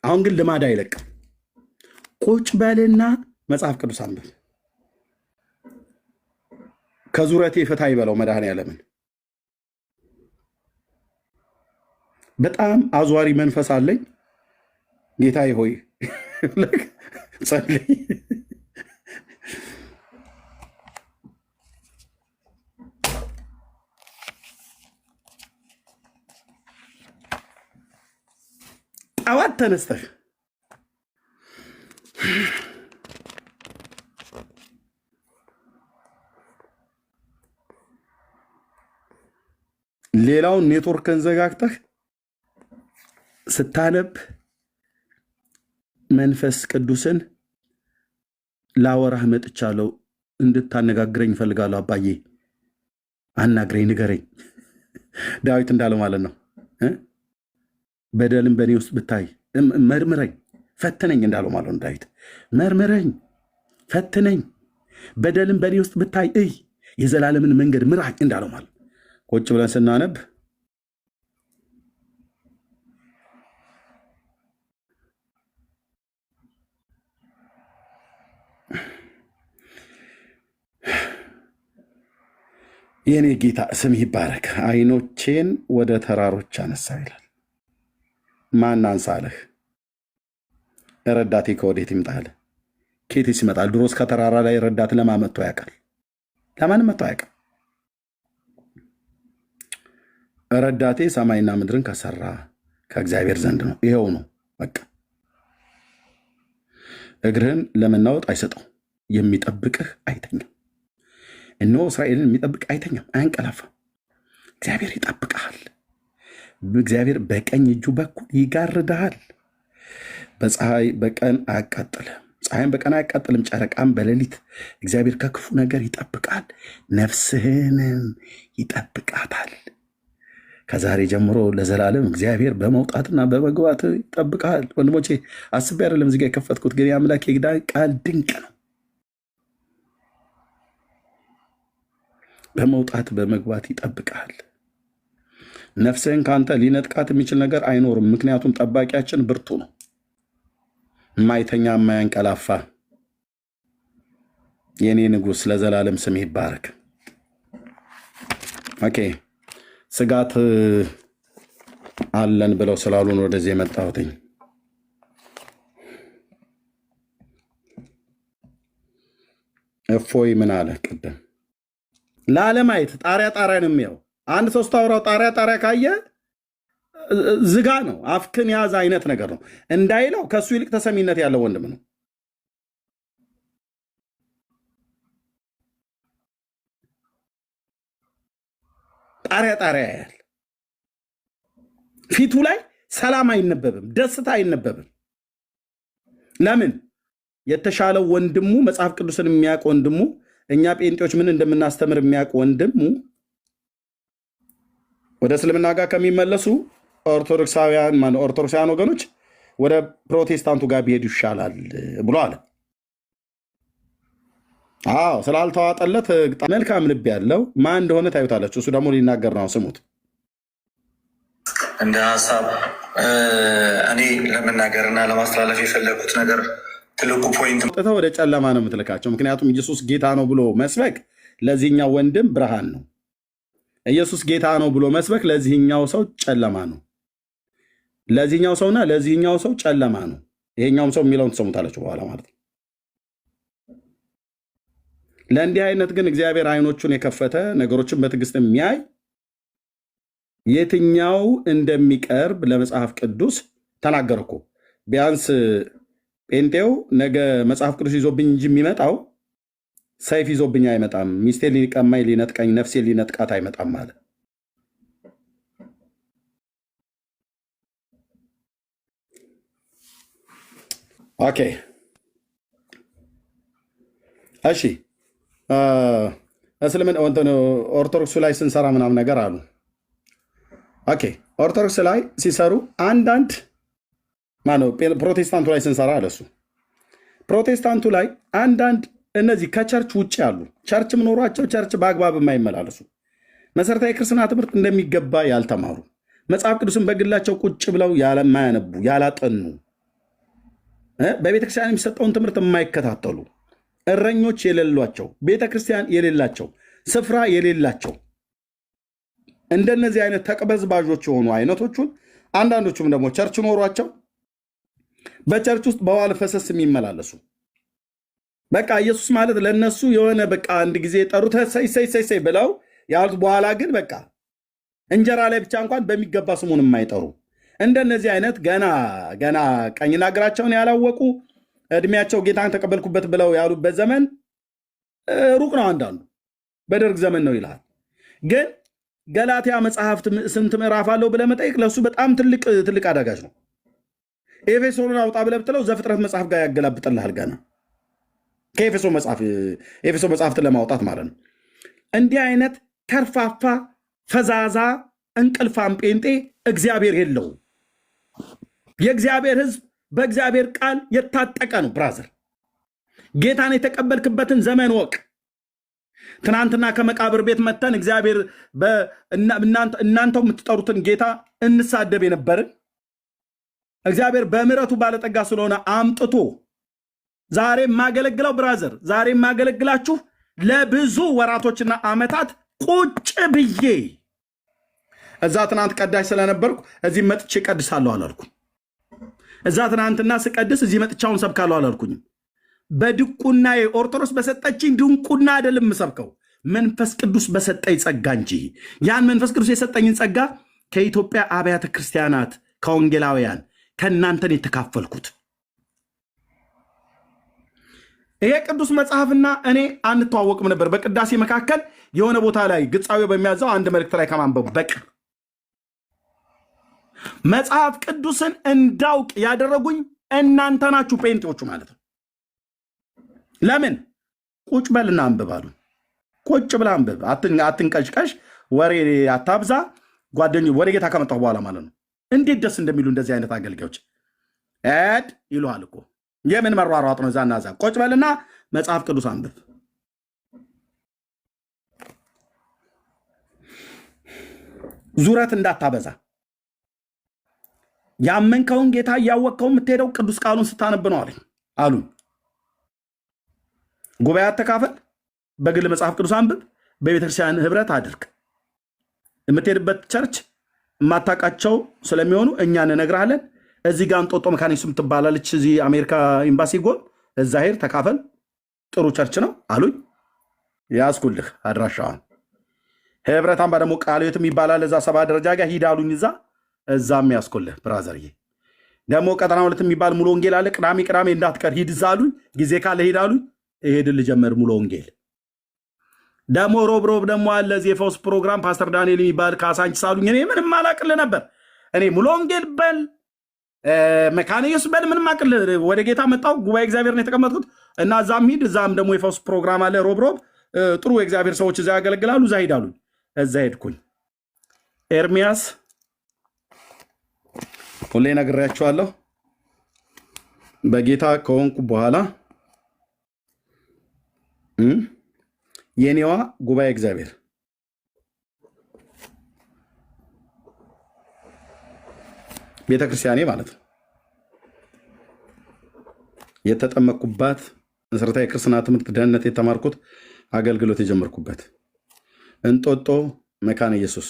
አሁን ግን ልማድ አይለቅም። ቁጭ በልና መጽሐፍ ቅዱስ አንብብ። ከዙረቴ ፍታ ይበለው መድኃኔዓለምን። በጣም አዟሪ መንፈስ አለኝ። ጌታዬ ሆይ ጸልይ። ጠዋት ተነስተህ ሌላውን ኔትወርክን ዘጋግተህ ስታነብ መንፈስ ቅዱስን ላወራህ መጥቻለሁ፣ እንድታነጋግረኝ እፈልጋለሁ። አባዬ አናግረኝ፣ ንገረኝ። ዳዊት እንዳለው ማለት ነው። በደልም በእኔ ውስጥ ብታይ መርምረኝ፣ ፈትነኝ እንዳለው ማለት ነው። ዳዊት መርምረኝ፣ ፈትነኝ፣ በደልም በእኔ ውስጥ ብታይ እይ፣ የዘላለምን መንገድ ምራኝ እንዳለው ማለት ቁጭ ብለን ስናነብ የኔ ጌታ ስም ይባረክ። አይኖቼን ወደ ተራሮች አነሳ ይላል። ማን አንሳለህ? ረዳቴ ከወዴት ይምጣል? ኬትስ ይመጣል? ድሮስ ከተራራ ላይ ረዳት ለማን መጥቶ ያውቃል? ለማንም መጥቶ አያውቅም። ረዳቴ ሰማይና ምድርን ከሰራ ከእግዚአብሔር ዘንድ ነው። ይኸው ነው በቃ። እግርህን ለመናወጥ አይሰጠው፣ የሚጠብቅህ አይተኛም። እነሆ እስራኤልን የሚጠብቅ አይተኛም፣ አያንቀላፋም። እግዚአብሔር ይጠብቅሃል። እግዚአብሔር በቀኝ እጁ በኩል ይጋርድሃል። በፀሐይ በቀን አያቃጥልም፣ ፀሐይም በቀን አያቃጥልም፣ ጨረቃም በሌሊት። እግዚአብሔር ከክፉ ነገር ይጠብቃል፣ ነፍስህንም ይጠብቃታል። ከዛሬ ጀምሮ ለዘላለም እግዚአብሔር በመውጣትና በመግባት ይጠብቃል። ወንድሞቼ አስቤ አይደለም እዚህ ጋር የከፈትኩት፣ ግን የአምላክ ቃል ድንቅ ነው። በመውጣት በመግባት ይጠብቃል። ነፍስህን ከአንተ ሊነጥቃት የሚችል ነገር አይኖርም። ምክንያቱም ጠባቂያችን ብርቱ ነው። የማይተኛ የማያንቀላፋ የኔ ንጉሥ ለዘላለም ስም ይባረክ። ኦኬ ስጋት አለን ብለው ስላሉን ወደዚህ የመጣሁትኝ። እፎይ ምን አለ ቅድም ላለማየት ጣሪያ ነው የሚያው አንድ ሶስት አውራው ጣሪያ ካየ ዝጋ ነው፣ አፍክን ያዝ አይነት ነገር ነው እንዳይለው ከሱ ይልቅ ተሰሚነት ያለው ወንድም ነው። ጣሪያ ያያል። ፊቱ ላይ ሰላም አይነበብም፣ ደስታ አይነበብም። ለምን? የተሻለው ወንድሙ መጽሐፍ ቅዱስን የሚያውቅ ወንድሙ፣ እኛ ጴንጤዎች ምን እንደምናስተምር የሚያውቅ ወንድሙ ወደ እስልምና ጋር ከሚመለሱ ኦርቶዶክሳውያን ወገኖች ወደ ፕሮቴስታንቱ ጋር ቢሄዱ ይሻላል ብሎ አለ። አዎ ስላልተዋጠለት መልካም ልብ ያለው ማን እንደሆነ ታዩታላችሁ። እሱ ደግሞ ሊናገር ነው። ስሙት። እንደ ሀሳብ እኔ ለመናገርና ለማስተላለፍ የፈለጉት ነገር ትልቁ ፖይንት ጥተው ወደ ጨለማ ነው የምትልካቸው። ምክንያቱም ኢየሱስ ጌታ ነው ብሎ መስበክ ለዚህኛው ወንድም ብርሃን ነው። ኢየሱስ ጌታ ነው ብሎ መስበክ ለዚህኛው ሰው ጨለማ ነው። ለዚህኛው ሰውና ለዚህኛው ሰው ጨለማ ነው። ይሄኛውም ሰው የሚለውን ትሰሙታላችሁ በኋላ ማለት ነው። ለእንዲህ አይነት ግን እግዚአብሔር አይኖቹን የከፈተ ነገሮችን በትዕግስት የሚያይ የትኛው እንደሚቀርብ ለመጽሐፍ ቅዱስ ተናገረ እኮ። ቢያንስ ጴንጤው ነገ መጽሐፍ ቅዱስ ይዞብኝ እንጂ የሚመጣው ሰይፍ ይዞብኝ አይመጣም። ሚስቴ ሊቀማኝ ሊነጥቀኝ፣ ነፍሴ ሊነጥቃት አይመጣም ማለት። ኦኬ እሺ። እስልምና ኦርቶዶክሱ ላይ ስንሰራ ምናምን ነገር አሉ። ኦኬ ኦርቶዶክስ ላይ ሲሰሩ አንዳንድ ማነው ፕሮቴስታንቱ ላይ ስንሰራ አለሱ ፕሮቴስታንቱ ላይ አንዳንድ እነዚህ ከቸርች ውጭ ያሉ ቸርች ምኖሯቸው ቸርች በአግባብ የማይመላለሱ መሰረታዊ ክርስትና ትምህርት እንደሚገባ ያልተማሩ መጽሐፍ ቅዱስን በግላቸው ቁጭ ብለው ያለማያነቡ ያላጠኑ በቤተክርስቲያን የሚሰጠውን ትምህርት የማይከታተሉ እረኞች የሌሏቸው ቤተክርስቲያን የሌላቸው ስፍራ የሌላቸው እንደነዚህ አይነት ተቅበዝባዦች የሆኑ አይነቶቹን አንዳንዶቹም ደግሞ ቸርች ኖሯቸው በቸርች ውስጥ በዋል ፈሰስ የሚመላለሱ በቃ ኢየሱስ ማለት ለነሱ የሆነ በቃ አንድ ጊዜ ጠሩት ሰይ ብለው ያሉት በኋላ ግን በቃ እንጀራ ላይ ብቻ እንኳን በሚገባ ስሙን የማይጠሩ እንደነዚህ አይነት ገና ቀኝና ግራቸውን ያላወቁ እድሜያቸው ጌታን ተቀበልኩበት ብለው ያሉበት ዘመን ሩቅ ነው። አንዳንዱ በደርግ ዘመን ነው ይላል። ግን ገላትያ መጽሐፍት ስንት ምዕራፍ አለው ብለህ መጠየቅ ለእሱ በጣም ትልቅ አዳጋች ነው። ኤፌሶንን አውጣ ብለህ ብትለው ዘፍጥረት መጽሐፍ ጋር ያገላብጥልሃል። ገና ከኤፌሶ መጽሐፍትን ለማውጣት ማለት ነው። እንዲህ አይነት ከርፋፋ ፈዛዛ እንቅልፋም ጴንጤ እግዚአብሔር የለውም። የእግዚአብሔር ሕዝብ በእግዚአብሔር ቃል የታጠቀ ነው። ብራዘር ጌታን የተቀበልክበትን ዘመን ወቅ። ትናንትና ከመቃብር ቤት መተን እግዚአብሔር እናንተው የምትጠሩትን ጌታ እንሳደብ የነበርን እግዚአብሔር በምሕረቱ ባለጠጋ ስለሆነ አምጥቶ ዛሬ የማገለግለው ብራዘር ዛሬ የማገለግላችሁ ለብዙ ወራቶችና ዓመታት ቁጭ ብዬ እዛ ትናንት ቀዳሽ ስለነበርኩ እዚህ መጥቼ ቀድሳለሁ አላልኩም። እዛ ትናንትና ስቀድስ እዚህ መጥቻውን ሰብካለሁ አላልኩኝም። በድቁና ኦርቶዶክስ በሰጠችኝ ድንቁና አይደለም የምሰብከው፣ መንፈስ ቅዱስ በሰጠኝ ጸጋ እንጂ። ያን መንፈስ ቅዱስ የሰጠኝን ጸጋ ከኢትዮጵያ አብያተ ክርስቲያናት ከወንጌላውያን ከእናንተን የተካፈልኩት። ይሄ ቅዱስ መጽሐፍና እኔ አንተዋወቅም ነበር። በቅዳሴ መካከል የሆነ ቦታ ላይ ግጻዊ በሚያዘው አንድ መልእክት ላይ ከማንበቡ በቀር መጽሐፍ ቅዱስን እንዳውቅ ያደረጉኝ እናንተ ናችሁ፣ ጴንጤዎቹ ማለት ነው። ለምን? ቁጭ በልና አንብብ አሉ። ቁጭ ብላ አንብብ፣ አትንቀሽቀሽ፣ ወሬ አታብዛ። ጓደኞች ወደ ጌታ ከመጣሁ በኋላ ማለት ነው። እንዴት ደስ እንደሚሉ እንደዚህ አይነት አገልጋዮች ይሉሃል እኮ። የምን መሯሯጥ ነው? እዛና እዛ ቆጭ በልና መጽሐፍ ቅዱስ አንብብ። ዙረት እንዳታበዛ። ያመንከውን ጌታ እያወቅከው የምትሄደው ቅዱስ ቃሉን ስታነብ ነው አሉ። ጉባኤ አተካፈል፣ በግል መጽሐፍ ቅዱስ አንብብ፣ በቤተክርስቲያን ህብረት አድርግ። የምትሄድበት ቸርች የማታውቃቸው ስለሚሆኑ እኛ እንነግርሃለን። እዚህ ጋር እንጦጦ መካኒክስ የምትባላለች እዚህ አሜሪካ ኤምባሲ ጎን፣ እዛ ሄድ ተካፈል፣ ጥሩ ቸርች ነው አሉኝ። ያዝኩልህ አድራሻዋን። ህብረት አምባ ደግሞ ቃልዮት የሚባላል እዛ 7 ደረጃ ጋር ሂድ አሉኝ። እዛም ያዝኩልህ ብራዘርዬ። ደግሞ ቀጠና 2 የሚባል ሙሉ ወንጌል አለ። ቅዳሜ እንዳትቀር ሂድ እዛ አሉኝ። ጊዜ ካለ ሂድ አሉኝ። እሄድን ልጀምር ሙሉ ወንጌል። ደግሞ ሮብ ደግሞ አለ እዚህ የፈውስ ፕሮግራም ፓስተር ዳንኤል የሚባል ካሳንችስ አሉኝ። እኔ ምንም አላቅልህ ነበር። እኔ ሙሉ ወንጌል በል መካነ ኢየሱስ በል ምንም አቅልህ። ወደ ጌታ መጣሁ። ጉባኤ እግዚአብሔር ነው የተቀመጥኩት እና እዛም ሂድ። እዛም ደግሞ የፈውስ ፕሮግራም አለ ሮብ ጥሩ የእግዚአብሔር ሰዎች እዛ ያገለግላሉ። እዛ ሂድ አሉኝ። እዛ ሄድኩኝ። ኤርሚያስ ሁሌ ነግሬያቸዋለሁ። በጌታ ከሆንኩ በኋላ የኔዋ ጉባኤ እግዚአብሔር ቤተክርስቲያኔ ማለት ነው የተጠመቅኩባት መሰረታዊ ክርስትና ትምህርት ደህንነት የተማርኩት አገልግሎት የጀመርኩበት እንጦጦ መካነ ኢየሱስ